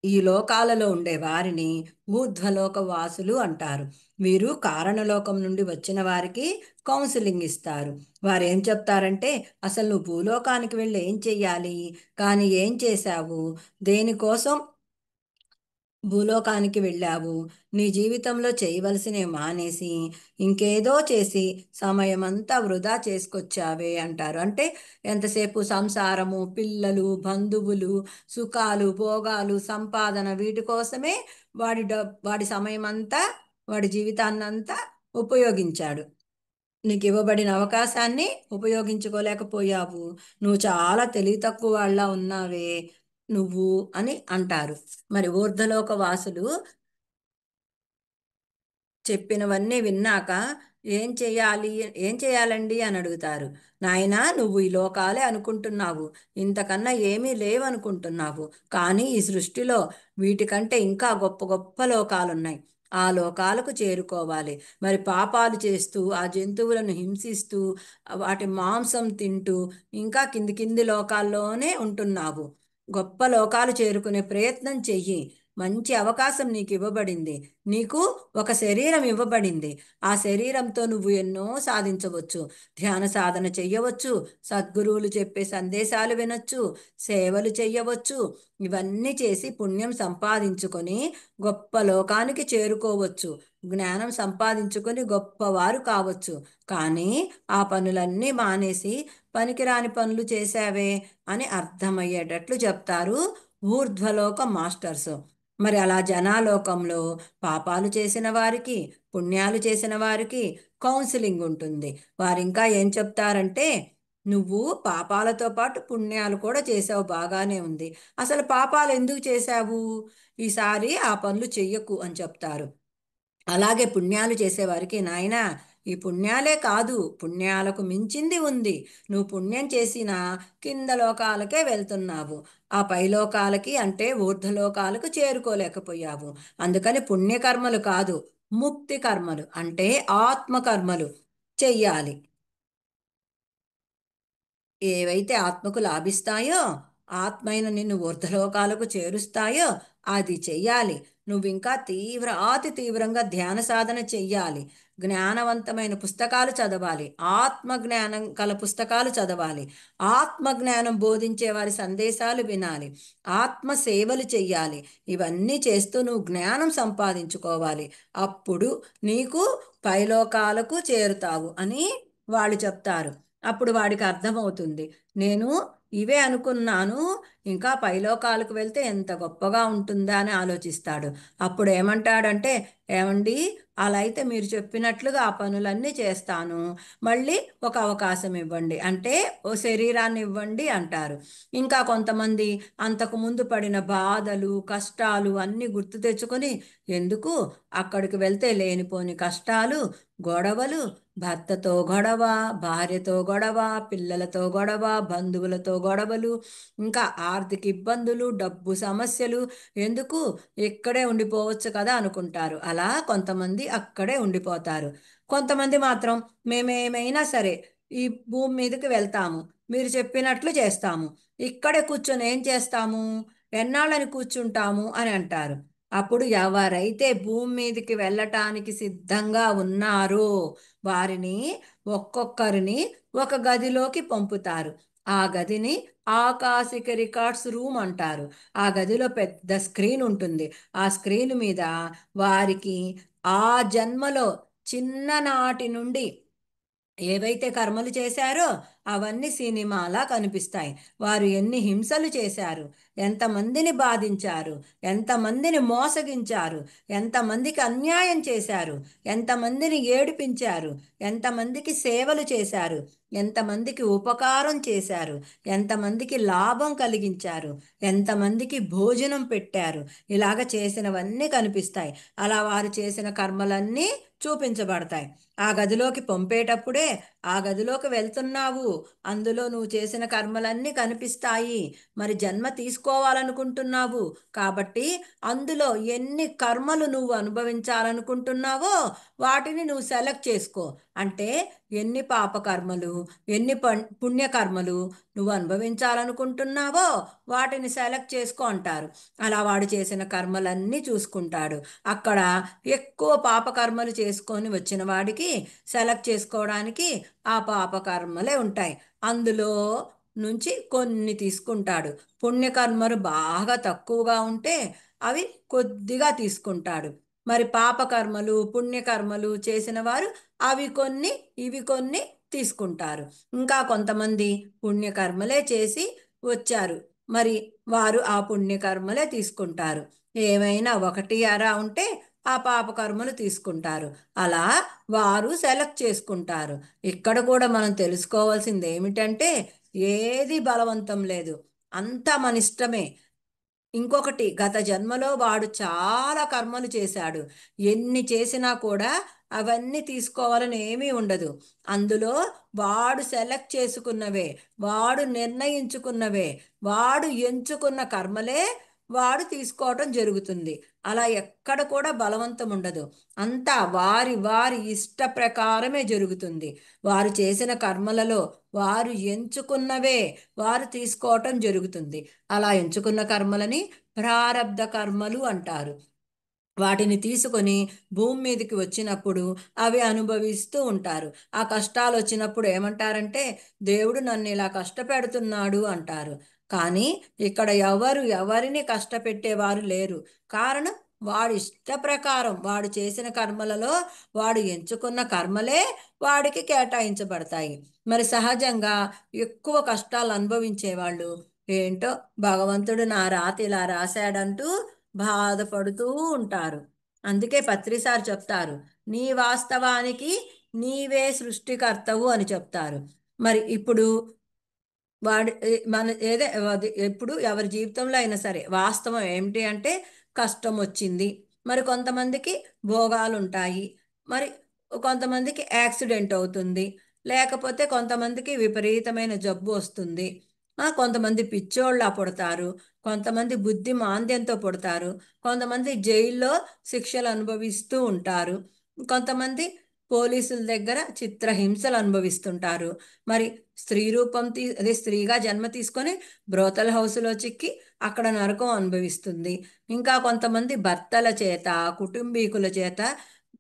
ఈ లోకాలలో ఉండే వారిని ఊర్ధ్వలోక వాసులు అంటారు. వీరు కారణలోకం నుండి వచ్చిన వారికి కౌన్సిలింగ్ ఇస్తారు. వారు ఏం చెప్తారంటే, అసలు నువ్వు భూలోకానికి వెళ్ళి ఏం చెయ్యాలి, కానీ ఏం చేశావు, దేనికోసం భూలోకానికి వెళ్ళావు, నీ జీవితంలో చేయవలసినవి మానేసి ఇంకేదో చేసి సమయమంతా వృధా చేసుకొచ్చావే అంటారు. అంటే ఎంతసేపు సంసారము, పిల్లలు, బంధువులు, సుఖాలు, భోగాలు, సంపాదన, వీటి కోసమే వాడి సమయమంతా, వాడి జీవితాన్నంతా ఉపయోగించాడు. నీకు ఇవ్వబడిన అవకాశాన్ని ఉపయోగించుకోలేకపోయావు, నువ్వు చాలా తెలివి తక్కువ వాళ్ళ ఉన్నావే నువ్వు అని అంటారు. మరి ఊర్ధ్వలోక వాసులు చెప్పినవన్నీ విన్నాక ఏం చేయాలి, ఏం చేయాలండి అని అడుగుతారు. నాయనా, నువ్వు ఈ లోకాలే అనుకుంటున్నావు, ఇంతకన్నా ఏమీ లేవనుకుంటున్నావు. కానీ ఈ సృష్టిలో వీటికంటే ఇంకా గొప్ప గొప్ప లోకాలున్నాయి. ఆ లోకాలకు చేరుకోవాలి. మరి పాపాలు చేస్తూ, ఆ జంతువులను హింసిస్తూ, వాటి మాంసం తింటూ ఇంకా కింది కింది లోకాల్లోనే ఉంటున్నావు. గొప్ప లోకాలు చేరుకునే ప్రయత్నం చెయ్యి. మంచి అవకాశం నీకు ఇవ్వబడింది. నీకు ఒక శరీరం ఇవ్వబడింది. ఆ శరీరంతో నువ్వు ఎన్నో సాధించవచ్చు. ధ్యాన సాధన చెయ్యవచ్చు, సద్గురువులు చెప్పే సందేశాలు వినొచ్చు, సేవలు చెయ్యవచ్చు. ఇవన్నీ చేసి పుణ్యం సంపాదించుకొని గొప్ప లోకానికి చేరుకోవచ్చు. జ్ఞానం సంపాదించుకొని గొప్పవారు కావచ్చు. కానీ ఆ పనులన్నీ మానేసి పనికిరాని పనులు చేశావే అని అర్థమయ్యేటట్లు చెప్తారు ఊర్ధ్వలోక మాస్టర్స్. మరి అలా జనాలోకంలో పాపాలు చేసిన వారికి, పుణ్యాలు చేసిన వారికి కౌన్సిలింగ్ ఉంటుంది. వారు ఇంకా ఏం చెప్తారంటే, నువ్వు పాపాలతో పాటు పుణ్యాలు కూడా చేసావు, బాగానే ఉంది. అసలు పాపాలు ఎందుకు చేశావు, ఈసారి ఆ పనులు చెయ్యకు అని చెప్తారు. అలాగే పుణ్యాలు చేసేవారికి, నాయనా, ఈ పుణ్యాలే కాదు, పుణ్యాలకు మించింది ఉంది. నువ్వు పుణ్యం చేసినా కింద లోకాలకే వెళ్తున్నావు. ఆ పైలోకాలకి, అంటే ఊర్ధ్వలోకాలకు చేరుకోలేకపోయావు. అందుకని పుణ్యకర్మలు కాదు, ముక్తి కర్మలు, అంటే ఆత్మకర్మలు చెయ్యాలి. ఏవైతే ఆత్మకు లాభిస్తాయో, ఆత్మైన నిన్ను ఊర్ధ్వలోకాలకు చేరుస్తాయో అది చెయ్యాలి. నువ్వు ఇంకా అతి తీవ్రంగా ధ్యాన సాధన చెయ్యాలి. జ్ఞానవంతమైన పుస్తకాలు చదవాలి, ఆత్మ జ్ఞానం గల పుస్తకాలు చదవాలి, ఆత్మ జ్ఞానం బోధించే వారి సందేశాలు వినాలి, ఆత్మ సేవలు చెయ్యాలి. ఇవన్నీ చేస్తూ నువ్వు జ్ఞానం సంపాదించుకోవాలి. అప్పుడు నీకు పైలోకాలకు చేరుతావు అని వాళ్ళు చెప్తారు. అప్పుడు వాడికి అర్థమవుతుంది, నేను ఇవే అనుకున్నాను, ఇంకా పైలోకాలకు వెళ్తే ఎంత గొప్పగా ఉంటుందా అని ఆలోచిస్తాడు. అప్పుడు ఏమంటాడంటే, ఏమండి, అలా అయితే మీరు చెప్పినట్లుగా ఆ పనులన్నీ చేస్తాను, మళ్ళీ ఒక అవకాశం ఇవ్వండి, అంటే ఓ శరీరాన్ని ఇవ్వండి అంటారు. ఇంకా కొంతమంది అంతకుముందు పడిన బాధలు, కష్టాలు అన్నీ గుర్తు తెచ్చుకొని, ఎందుకు అక్కడికి వెళ్తే లేనిపోని కష్టాలు, గొడవలు, భర్తతో గొడవ, భార్యతో గొడవ, పిల్లలతో గొడవ, బంధువులతో గొడవలు, ఇంకా ఆర్థిక ఇబ్బందులు, డబ్బు సమస్యలు. ఎందుకు, ఇక్కడే ఉండిపోవచ్చు కదా అనుకుంటారు. అలా కొంతమంది అక్కడే ఉండిపోతారు. కొంతమంది మాత్రం మేమేమైనా సరే ఈ భూమి మీదకి వెళ్తాము, మీరు చెప్పినట్లు చేస్తాము, ఇక్కడే కూర్చొని ఏం చేస్తాము, ఎన్నాళ్ళని కూర్చుంటాము అని అంటారు. అప్పుడు ఎవరైతే భూమి మీదకి వెళ్ళటానికి సిద్ధంగా ఉన్నారో వారిని ఒక్కొక్కరిని ఒక గదిలోకి పంపుతారు. ఆ గదిని ఆకాశిక రికార్డ్స్ రూమ్ అంటారు. ఆ గదిలో పెద్ద స్క్రీన్ ఉంటుంది. ఆ స్క్రీన్ మీద వారికి ఆ జన్మలో చిన్ననాటి నుండి ఏవైతే కర్మలు చేశారో అవన్నీ సినిమాలా కనిపిస్తాయి. వారు ఎన్ని హింసలు చేశారు, ఎంతమందిని బాధించారు, ఎంతమందిని మోసగించారు, ఎంతమందికి అన్యాయం చేశారు, ఎంతమందిని ఏడిపించారు, ఎంతమందికి సేవలు చేశారు, ఎంతమందికి ఉపకారం చేశారు, ఎంతమందికి లాభం కలిగించారు, ఎంతమందికి భోజనం పెట్టారు, ఇలాగ చేసినవన్నీ కనిపిస్తాయి. అలా వారు చేసిన కర్మలన్నీ చూపించబడతాయి. ఆ గదిలోకి పంపేటప్పుడే ఆ గదిలోకి వెళ్తున్నావు, అందులో నువ్వు చేసిన కర్మలన్నీ కనిపిస్తాయి. మరి జన్మ తీసుకోవాలనుకుంటున్నావు కాబట్టి అందులో ఎన్ని కర్మలు నువ్వు అనుభవించాలనుకుంటున్నావో వాటిని నువ్వు సెలెక్ట్ చేసుకో. అంటే ఎన్ని పాపకర్మలు, ఎన్ని పుణ్యకర్మలు నువ్వు అనుభవించాలనుకుంటున్నావో వాటిని సెలెక్ట్ చేసుకో అంటారు. అలా వాడు చేసిన కర్మలన్నీ చూసుకుంటాడు. అక్కడ ఎక్కువ పాపకర్మలు చేసుకొని వచ్చిన వాడికి సెలెక్ట్ చేసుకోవడానికి ఆ పాపకర్మలే ఉంటాయి. అందులో నుంచి కొన్ని తీసుకుంటాడు. పుణ్యకర్మలు బాగా తక్కువగా ఉంటే అవి కొద్దిగా తీసుకుంటాడు. మరి పాపకర్మలు పుణ్యకర్మలు చేసిన వారు అవి కొన్ని ఇవి కొన్ని తీసుకుంటారు. ఇంకా కొంతమంది పుణ్యకర్మలే చేసి వచ్చారు, మరి వారు ఆ పుణ్యకర్మలే తీసుకుంటారు. ఏమైనా ఒకటి అరా ఉంటే ఆ పాపకర్మలు తీసుకుంటారు. అలా వారు సెలెక్ట్ చేసుకుంటారు. ఇక్కడ కూడా మనం తెలుసుకోవాల్సింది ఏమిటంటే ఏది బలవంతం లేదు, అంతా మన ఇష్టమే. ఇంకొకటి, గత జన్మలో వాడు చాలా కర్మలు చేశాడు, ఎన్ని చేసినా కూడా అవన్నీ తీసుకోవాలని ఏమీ ఉండదు. అందులో వాడు సెలెక్ట్ చేసుకున్నవే, వాడు నిర్ణయించుకున్నవే, వాడు ఎంచుకున్న కర్మలే వాడు తీసుకోవటం జరుగుతుంది. అలా ఎక్కడ కూడా బలవంతం ఉండదు. అంతా వారి వారి ఇష్ట ప్రకారమే జరుగుతుంది. వారు చేసిన కర్మలలో వారు ఎంచుకున్నవే వారు తీసుకోవటం జరుగుతుంది. అలా ఎంచుకున్న కర్మలని ప్రారబ్ధ కర్మలు అంటారు. వాటిని తీసుకొని భూమి మీదకి వచ్చినప్పుడు అవి అనుభవిస్తూ ఉంటారు. ఆ కష్టాలు వచ్చినప్పుడు ఏమంటారంటే దేవుడు నన్ను ఇలా కష్టపెడుతున్నాడు అంటారు. కానీ ఇక్కడ ఎవరు ఎవరిని కష్టపెట్టేవారు లేరు. కారణం, వాడి ఇష్ట ప్రకారం వాడు చేసిన కర్మలలో వాడు ఎంచుకున్న కర్మలే వాడికి కేటాయించబడతాయి. మరి సహజంగా ఎక్కువ కష్టాలు అనుభవించేవాళ్ళు ఏంటో భగవంతుడు నా రాత ఇలా రాశాడంటూ బాధపడుతూ ఉంటారు. అందుకే పత్రిసార్ చెప్తారు, నీ వాస్తవానికి నీవే సృష్టికర్తవు అని చెప్తారు. మరి ఇప్పుడు మన అది ఎప్పుడు ఎవరి జీవితంలో అయినా సరే వాస్తవం ఏమిటి అంటే కష్టం వచ్చింది. మరి కొంతమందికి భోగాలు ఉంటాయి, మరి కొంతమందికి యాక్సిడెంట్ అవుతుంది, లేకపోతే కొంతమందికి విపరీతమైన జబ్బు వస్తుంది, కొంతమంది పిచ్చోళ్ళ పుడతారు, కొంతమంది బుద్ధి మాంద్యంతో పుడతారు, కొంతమంది జైల్లో శిక్షలు అనుభవిస్తూ ఉంటారు, కొంతమంది పోలీసుల దగ్గర చిత్రహింసలు అనుభవిస్తుంటారు. మరి స్త్రీ రూపం అదే స్త్రీగా జన్మ తీసుకొని బ్రోతల్ హౌస్లో చిక్కి అక్కడ నరకం అనుభవిస్తుంది. ఇంకా కొంతమంది భర్తల చేత కుటుంబీకుల చేత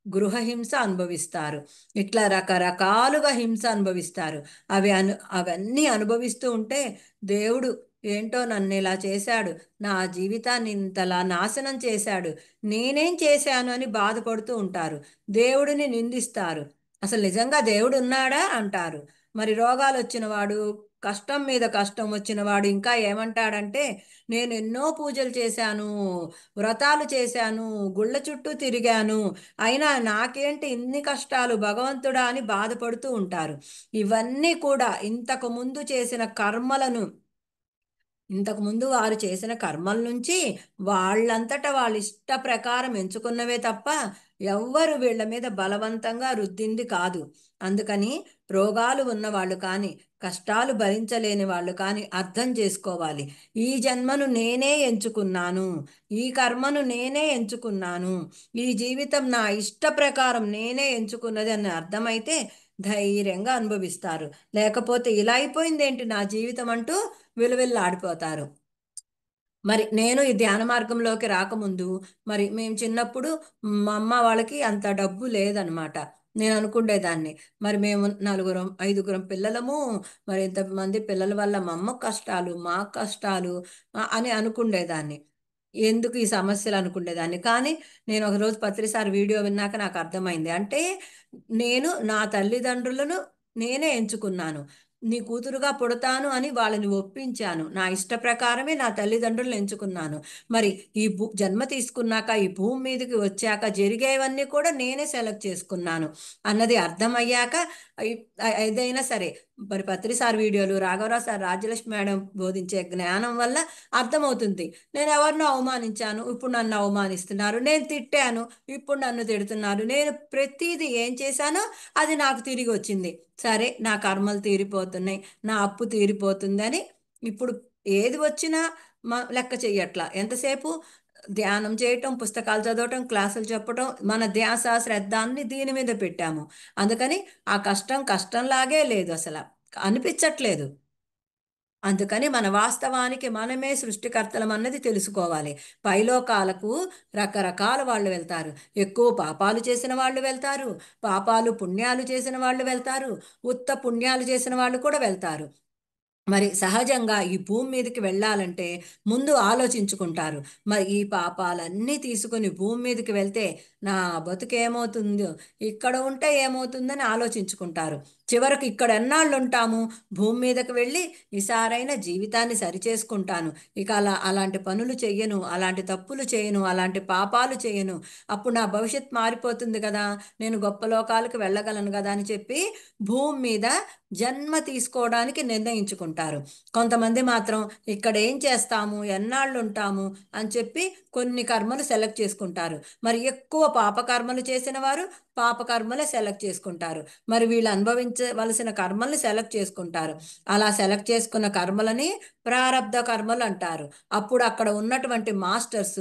గృహహింస అనుభవిస్తారు. ఇట్లా రకరకాలుగా హింస అనుభవిస్తారు. అవన్నీ అనుభవిస్తూ ఉంటే దేవుడు ఏంటో నన్ను ఇలా చేశాడు, నా జీవితాన్ని ఇంతలా నాశనం చేశాడు, నేనేం చేశాను అని బాధపడుతూ ఉంటారు. దేవుడిని నిందిస్తారు. అసలు నిజంగా దేవుడు ఉన్నాడా అంటారు. మరి రోగాలు వచ్చినవాడు, కష్టం మీద కష్టం వచ్చినవాడు ఇంకా ఏమంటాడంటే నేను ఎన్నో పూజలు చేశాను, వ్రతాలు చేశాను, గుళ్ళ చుట్టూ తిరిగాను, అయినా నాకేంటి ఇన్ని కష్టాలు భగవంతుడా అని బాధపడుతూ ఉంటారు. ఇవన్నీ కూడా ఇంతకు ముందు చేసిన కర్మలను ఇంతకుముందు వారు చేసిన కర్మల నుంచి వాళ్ళంతట వాళ్ళ ఇష్ట ప్రకారం ఎంచుకున్నవే తప్ప ఎవ్వరు వీళ్ళ మీద బలవంతంగా రుద్దింది కాదు. అందుకని రోగాలు ఉన్నవాళ్ళు కానీ, కష్టాలు భరించలేని వాళ్ళు కానీ అర్థం చేసుకోవాలి. ఈ జన్మను నేనే ఎంచుకున్నాను, ఈ కర్మను నేనే ఎంచుకున్నాను, ఈ జీవితం నా ఇష్ట ప్రకారం నేనే ఎంచుకున్నది అని అర్థమైతే ధైర్యంగా అనుభవిస్తారు. లేకపోతే ఇలా అయిపోయిందేంటి నా జీవితం అంటూ విలువిల్లాడిపోతారు. మరి నేను ఈ ధ్యాన మార్గంలోకి రాకముందు, మరి మేము చిన్నప్పుడు మా అమ్మ వాళ్ళకి అంత డబ్బు లేదనమాట. నేను అనుకునేదాన్ని, మరి మేము నలుగురం ఐదుగురం పిల్లలము, మరి ఇంతమంది పిల్లల వల్ల మా అమ్మ కష్టాలు మా కష్టాలు అని అనుకునేదాన్ని. ఎందుకు ఈ సమస్యలు అనుకునేదాన్ని. కానీ నేను ఒకరోజు పత్రిసారి వీడియో విన్నాక నాకు అర్థమైంది. అంటే నేను నా తల్లిదండ్రులను నేనే ఎంచుకున్నాను. నీ కూతురుగా పుడతాను అని వాళ్ళని ఒప్పించాను. నా ఇష్ట ప్రకారమే నా తల్లిదండ్రులను ఎంచుకున్నాను. మరి ఈ జన్మ తీసుకున్నాక ఈ భూమి మీదకి వచ్చాక జరిగేవన్నీ కూడా నేనే సెలెక్ట్ చేసుకున్నాను అన్నది అర్థమయ్యాక ఏదైనా సరే, మరి పత్రిసారి వీడియోలు, రాఘవరావు సార్, రాజ్యలక్ష్మి మేడం బోధించే జ్ఞానం వల్ల అర్థమవుతుంది. నేను ఎవరినో అవమానించాను, ఇప్పుడు నన్ను అవమానిస్తున్నారు. నేను తిట్టాను, ఇప్పుడు నన్ను తిడుతున్నారు. నేను ప్రతిదీ ఏం చేశానో అది నాకు తిరిగి వచ్చింది. సరే, నా కర్మలు తీరిపోతున్నాయి, నా అప్పు తీరిపోతుందని ఇప్పుడు ఏది వచ్చినా లెక్క చెయ్యట్లా. ఎంతసేపు ధ్యానం చేయటం, పుస్తకాలు చదవటం, క్లాసులు చెప్పటం, మన ధ్యాస శ్రద్ధ అన్ని దీని మీద పెట్టాము. అందుకని ఆ కష్టం కష్టంలాగే లేదు, అసలు అనిపించట్లేదు. అందుకని మన వాస్తవానికి మనమే సృష్టికర్తలం అన్నది తెలుసుకోవాలి. పైలోకాలకు రకరకాల వాళ్ళు వెళ్తారు. ఎక్కువ పాపాలు చేసిన వాళ్ళు వెళ్తారు, పాపాలు పుణ్యాలు చేసిన వాళ్ళు వెళ్తారు, ఉత్త పుణ్యాలు చేసిన వాళ్ళు కూడా వెళ్తారు. మరి సహజంగా ఈ భూమి మీదకి వెళ్ళాలంటే ముందు ఆలోచించుకుంటారు. మరి ఈ పాపాలన్నీ తీసుకుని భూమి మీదకి వెళ్తే నా బతుకేమవుతుందో, ఇక్కడ ఉంటే ఏమవుతుందని ఆలోచించుకుంటారు. చివరకు ఇక్కడ ఎన్నాళ్ళు ఉంటాము, భూమి మీదకి వెళ్ళి ఈసారైన జీవితాన్ని సరిచేసుకుంటాను, ఇక అలాంటి పనులు చెయ్యను, అలాంటి తప్పులు చేయను, అలాంటి పాపాలు చేయను, అప్పుడు నా భవిష్యత్ మారిపోతుంది కదా, నేను గొప్ప లోకాలకు వెళ్ళగలను కదా అని చెప్పి భూమి మీద జన్మ తీసుకోవడానికి నిర్ణయించుకుంటారు. కొంతమంది మాత్రం ఇక్కడ ఏం చేస్తాము, ఎన్నాళ్ళు ఉంటాము అని చెప్పి కొన్ని కర్మలు సెలెక్ట్ చేసుకుంటారు. మరి ఎక్కువ పాపకర్మలు చేసిన వారు పాపకర్మలే సెలెక్ట్ చేసుకుంటారు. మరి వీళ్ళు అనుభవించవలసిన కర్మల్ని సెలెక్ట్ చేసుకుంటారు. అలా సెలెక్ట్ చేసుకున్న కర్మలని ప్రారబ్ధ కర్మలు అంటారు. అప్పుడు అక్కడ ఉన్నటువంటి మాస్టర్స్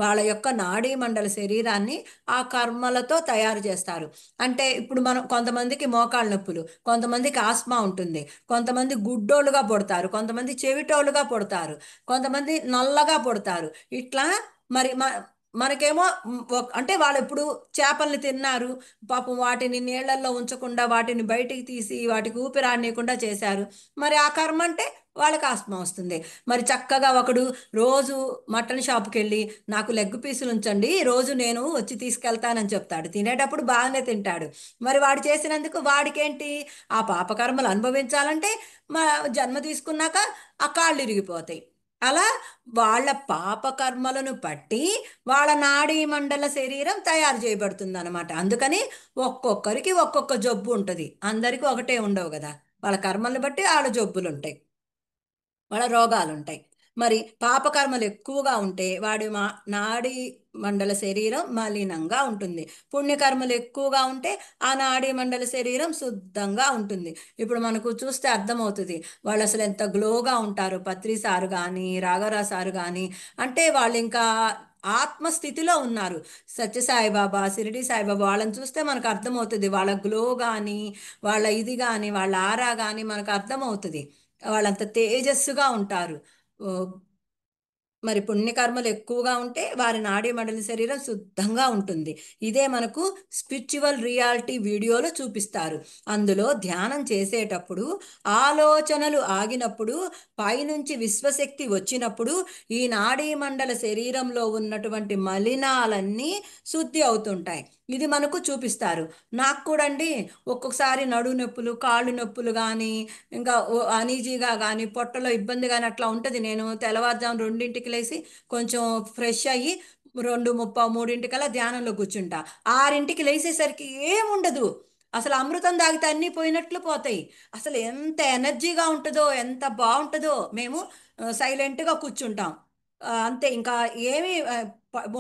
వాళ్ళ యొక్క నాడీ మండల శరీరాన్ని ఆ కర్మలతో తయారు చేస్తారు. అంటే ఇప్పుడు మనం కొంతమందికి మోకాళ్ళ నొప్పులు, కొంతమందికి ఆస్మా ఉంటుంది, కొంతమంది గుడ్డోళ్ళుగా పుడతారు, కొంతమంది చెవిటోళ్ళుగా పుడతారు, కొంతమంది నల్లగా పుడతారు. ఇట్లా మరి మనకేమో అంటే వాళ్ళు ఎప్పుడు చేపల్ని తిన్నారు, పాపం వాటిని నీళ్ళల్లో ఉంచకుండా వాటిని బయటికి తీసి వాటికి ఊపిరాడనీయకుండా చేశారు. మరి ఆ కర్మ అంటే వాళ్ళకి ఆస్మా వస్తుంది. మరి చక్కగా ఒకడు రోజు మటన్ షాప్కి వెళ్ళి నాకు లెగ్ పీసులు ఉంచండి, రోజు నేను వచ్చి తీసుకెళ్తానని చెప్తాడు. తినేటప్పుడు బాగానే తింటాడు. మరి వాడు చేసినందుకు వాడికేంటి, ఆ పాపకర్మలు అనుభవించాలంటే మా జన్మ తీసుకున్నాక ఆ కాళ్ళు ఇరిగిపోతాయి. అలా వాళ్ళ పాపకర్మలను బట్టి వాళ్ళ నాడీ మండల శరీరం తయారు చేయబడుతుంది అనమాట. అందుకని ఒక్కొక్కరికి ఒక్కొక్క జబ్బు ఉంటుంది, అందరికీ ఒకటే ఉండవు కదా. వాళ్ళ కర్మలను బట్టి వాళ్ళ జబ్బులు ఉంటాయి, వాళ్ళ రోగాలు ఉంటాయి. మరి పాపకర్మలు ఎక్కువగా ఉంటే వాడి నాడీ మండల శరీరం మలినంగా ఉంటుంది. పుణ్యకర్మలు ఎక్కువగా ఉంటే ఆ నాడీ మండల శరీరం శుద్ధంగా ఉంటుంది. ఇప్పుడు మనకు చూస్తే అర్థమవుతుంది వాళ్ళు అసలు ఎంత గ్లోగా ఉంటారు. పత్రి సారు కానీ, రాఘవరా సారు కానీ, అంటే వాళ్ళు ఇంకా ఆత్మస్థితిలో ఉన్నారు. సత్యసాయిబాబా, షిరిడి సాయిబాబా వాళ్ళని చూస్తే మనకు అర్థమవుతుంది. వాళ్ళ గ్లో కానీ, వాళ్ళ ఇది కానీ, వాళ్ళ ఆరా కానీ మనకు అర్థమవుతుంది. వాళ్ళంత తేజస్సుగా ఉంటారు. ఓ, మరి పుణ్యకర్మలు ఎక్కువగా ఉంటే వారి నాడీ మండలి శరీరం శుద్ధంగా ఉంటుంది. ఇదే మనకు స్పిరిచువల్ రియాలిటీ వీడియోలో చూపిస్తారు. అందులో ధ్యానం చేసేటప్పుడు ఆలోచనలు ఆగినప్పుడు, పైనుంచి విశ్వశక్తి వచ్చినప్పుడు ఈ నాడీ మండల శరీరంలో ఉన్నటువంటి మలినాలన్నీ శుద్ధి అవుతుంటాయి. ఇది మనకు చూపిస్తారు. నాకు కూడా అండి ఒక్కొక్కసారి నడు నొప్పులు, కాళ్ళు నొప్పులు కానీ, ఇంకా అనీజీగా కానీ, పొట్టలో ఇబ్బంది కానీ అట్లా ఉంటుంది. నేను తెల్లవారుజాము 2ంటికి లేసి కొంచెం ఫ్రెష్ అయ్యి 2:30, 3 ధ్యానంలో కూర్చుంటా. 6ంటికి లేసేసరికి ఏముండదు, అసలు అమృతం తాగితే అన్నీ పోయినట్లు పోతాయి. అసలు ఎంత ఎనర్జీగా ఉంటుందో, ఎంత బాగుంటుందో. మేము సైలెంట్గా కూర్చుంటాం. అంతే, ఇంకా ఏమీ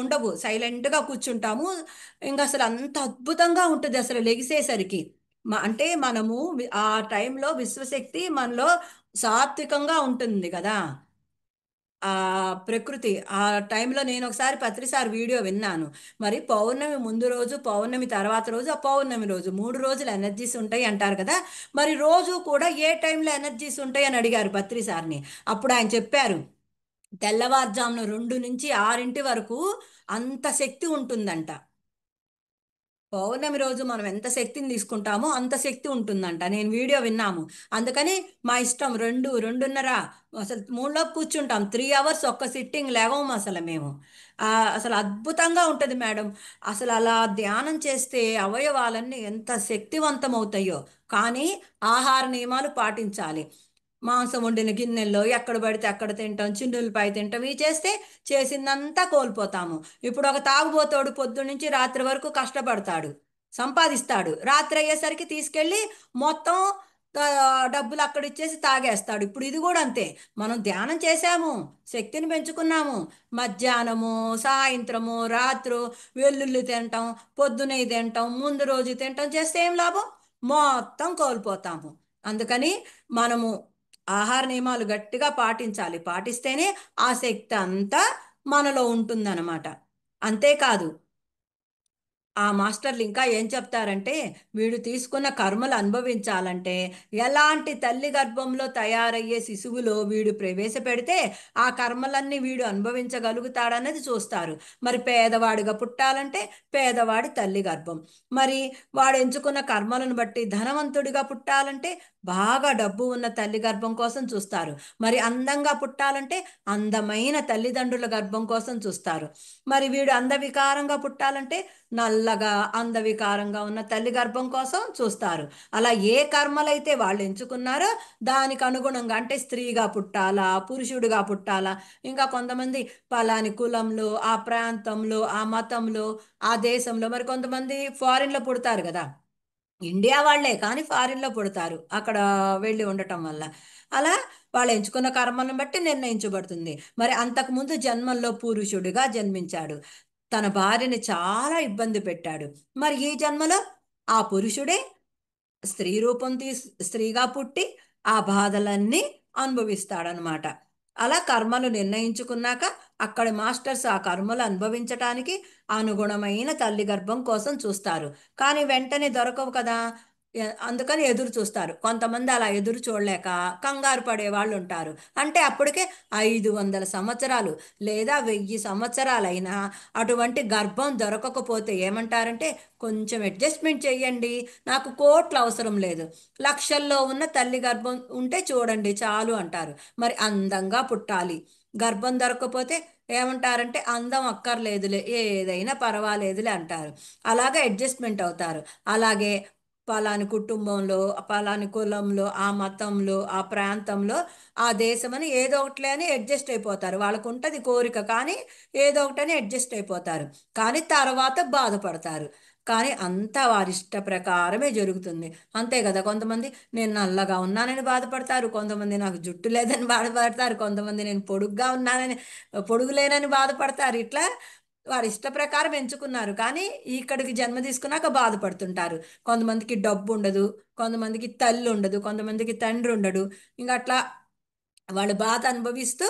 ఉండవు, సైలెంట్గా కూర్చుంటాము. ఇంకా అసలు అంత అద్భుతంగా ఉంటుంది అసలు లెగిసేసరికి. అంటే మనము ఆ టైంలో విశ్వశక్తి మనలో సాత్వికంగా ఉంటుంది కదా, ఆ ప్రకృతి. ఆ టైంలో నేను ఒకసారి పత్రిసారి వీడియో విన్నాను. మరి పౌర్ణమి ముందు రోజు, పౌర్ణమి తర్వాత రోజు, ఆ పౌర్ణమి రోజు 3 రోజులు ఎనర్జీస్ ఉంటాయి అంటారు కదా. మరి రోజు కూడా ఏ టైంలో ఎనర్జీస్ ఉంటాయి అని అడిగారు పత్రిసారిని. అప్పుడు ఆయన చెప్పారు, తెల్లవారుజామున 2 నుంచి 6 వరకు అంత శక్తి ఉంటుందంట. పౌర్ణమి రోజు మనం ఎంత శక్తిని తీసుకుంటామో అంత శక్తి ఉంటుందంట. నేను వీడియో విన్నాము. అందుకని మా ఇష్టం, 2, 2:30, అసలు 3 లోపు కూర్చుంటాం. 3 అవర్స్ ఒక్క సిట్టింగ్ లేవము అసలు మేము. అసలు అద్భుతంగా ఉంటుంది మేడం. అసలు అలా ధ్యానం చేస్తే అవయవాలన్నీ ఎంత శక్తివంతం అవుతాయో. కానీ ఆహార నియమాలు పాటించాలి. మాంసం వండిన గిన్నెల్లో ఎక్కడ పడితే అక్కడ తింటాం, చిన్నులపై తింటాం. ఇవి చేస్తే చేసిందంతా కోల్పోతాము. ఇప్పుడు ఒక తాగుబోతోడు పొద్దున్నుంచి రాత్రి వరకు కష్టపడతాడు, సంపాదిస్తాడు. రాత్రి అయ్యేసరికి తీసుకెళ్ళి మొత్తం డబ్బులు అక్కడ ఇచ్చేసి తాగేస్తాడు. ఇప్పుడు ఇది కూడా అంతే. మనం ధ్యానం చేశాము, శక్తిని పెంచుకున్నాము. మధ్యాహ్నము, సాయంత్రము, రాత్రు వెల్లుల్లి తింటాం, పొద్దునే తింటాం, ముందు రోజు తింటాం చేస్తే ఏం లాభం? మొత్తం కోల్పోతాము. అందుకని మనము ఆహార నియమాలు గట్టిగా పాటించాలి. పాటిస్తేనే ఆ శక్తి అంతా మనలో ఉంటుందన్నమాట. అంతేకాదు, ఆ మాస్టర్లు ఇంకా ఏం చెప్తారంటే, వీడు తీసుకున్న కర్మలు అనుభవించాలంటే ఎలాంటి తల్లి గర్భంలో తయారయ్యే శిశువులో వీడు ప్రవేశపెడితే ఆ కర్మలన్నీ వీడు అనుభవించగలుగుతాడనేది చూస్తారు. మరి పేదవాడిగా పుట్టాలంటే పేదవాడి తల్లి గర్భం. మరి వాడు ఎంచుకున్న కర్మలను బట్టి ధనవంతుడిగా పుట్టాలంటే బాగా డబ్బు ఉన్న తల్లి గర్భం కోసం చూస్తారు. మరి అందంగా పుట్టాలంటే అందమైన తల్లిదండ్రుల గర్భం కోసం చూస్తారు. మరి వీడు అందవికారంగా పుట్టాలంటే నల్లగా అందవికారంగా ఉన్న తల్లి గర్భం కోసం చూస్తారు. అలా ఏ కర్మలైతే వాళ్ళు ఎంచుకున్నారో దానికి అనుగుణంగా, అంటే స్త్రీగా పుట్టాలా, పురుషుడిగా పుట్టాలా, ఇంకా కొంతమంది పలాని కులంలో, ఆ ప్రాంతంలో, ఆ మతంలో, ఆ దేశంలో. మరి కొంతమంది ఫారిన్లో పుడతారు కదా, ఇండియా వాళ్ళే కానీ ఫారిన్లో పుడతారు అక్కడ వెళ్ళి ఉండటం వల్ల. అలా వాళ్ళు ఎంచుకున్న కర్మలను బట్టి నిర్ణయించబడుతుంది. మరి అంతకుముందు జన్మల్లో పురుషుడిగా జన్మించాడు, తన భార్యని చాలా ఇబ్బంది పెట్టాడు. మరి ఈ జన్మలో ఆ పురుషుడే స్త్రీ రూపం స్త్రీగా పుట్టి ఆ బాధలన్నీ అనుభవిస్తాడనమాట. అలా కర్మలు నిర్ణయించుకున్నాక అక్కడి మాస్టర్స్ ఆ కర్మలు అనుభవించటానికి అనుగుణమైన తల్లి గర్భం కోసం చూస్తారు. కానీ వెంటనే దొరకవు కదా, అందుకని ఎదురు చూస్తారు. కొంతమంది అలా ఎదురు చూడలేక కంగారు పడే వాళ్ళు ఉంటారు. అంటే అప్పటికే 500 సంవత్సరాలు లేదా 1000 సంవత్సరాలైనా అటువంటి గర్భం దొరకకపోతే ఏమంటారంటే, కొంచెం అడ్జస్ట్మెంట్ చెయ్యండి, నాకు కోట్లు అవసరం లేదు, లక్షల్లో ఉన్న తల్లి గర్భం ఉంటే చూడండి చాలు అంటారు. మరి అందంగా పుట్టాలి, గర్భం దొరకకపోతే ఏమంటారంటే అందం అక్కర్లేదులే, ఏదైనా పర్వాలేదులే అంటారు. అలాగే అడ్జస్ట్మెంట్ అవుతారు. అలాగే పలాని కుటుంబంలో, పలాని కులంలో, ఆ మతంలో, ఆ ప్రాంతంలో, ఆ దేశమని ఏదో ఒకటిలే అని అడ్జస్ట్ అయిపోతారు. వాళ్ళకు ఉంటుంది కోరిక కానీ ఏదో ఒకటని అడ్జస్ట్ అయిపోతారు. కానీ తర్వాత బాధపడతారు. కానీ అంతా వారి ఇష్ట ప్రకారమే జరుగుతుంది. అంతే కదా, కొంతమంది నేను నల్లగా ఉన్నానని బాధపడతారు, కొంతమంది నాకు జుట్టు లేదని బాధపడతారు, కొంతమంది నేను పొడుగ్గా ఉన్నానని, పొడుగు లేనని బాధపడతారు. ఇట్లా వారి ఇష్ట ప్రకారం ఎంచుకున్నారు కానీ ఇక్కడికి జన్మ తీసుకున్నాక బాధపడుతుంటారు. కొంతమందికి డబ్బు ఉండదు, కొంతమందికి తల్లి ఉండదు, కొంతమందికి తండ్రి ఉండడు. ఇంకా అట్లా వాళ్ళు బాధ అనుభవిస్తూ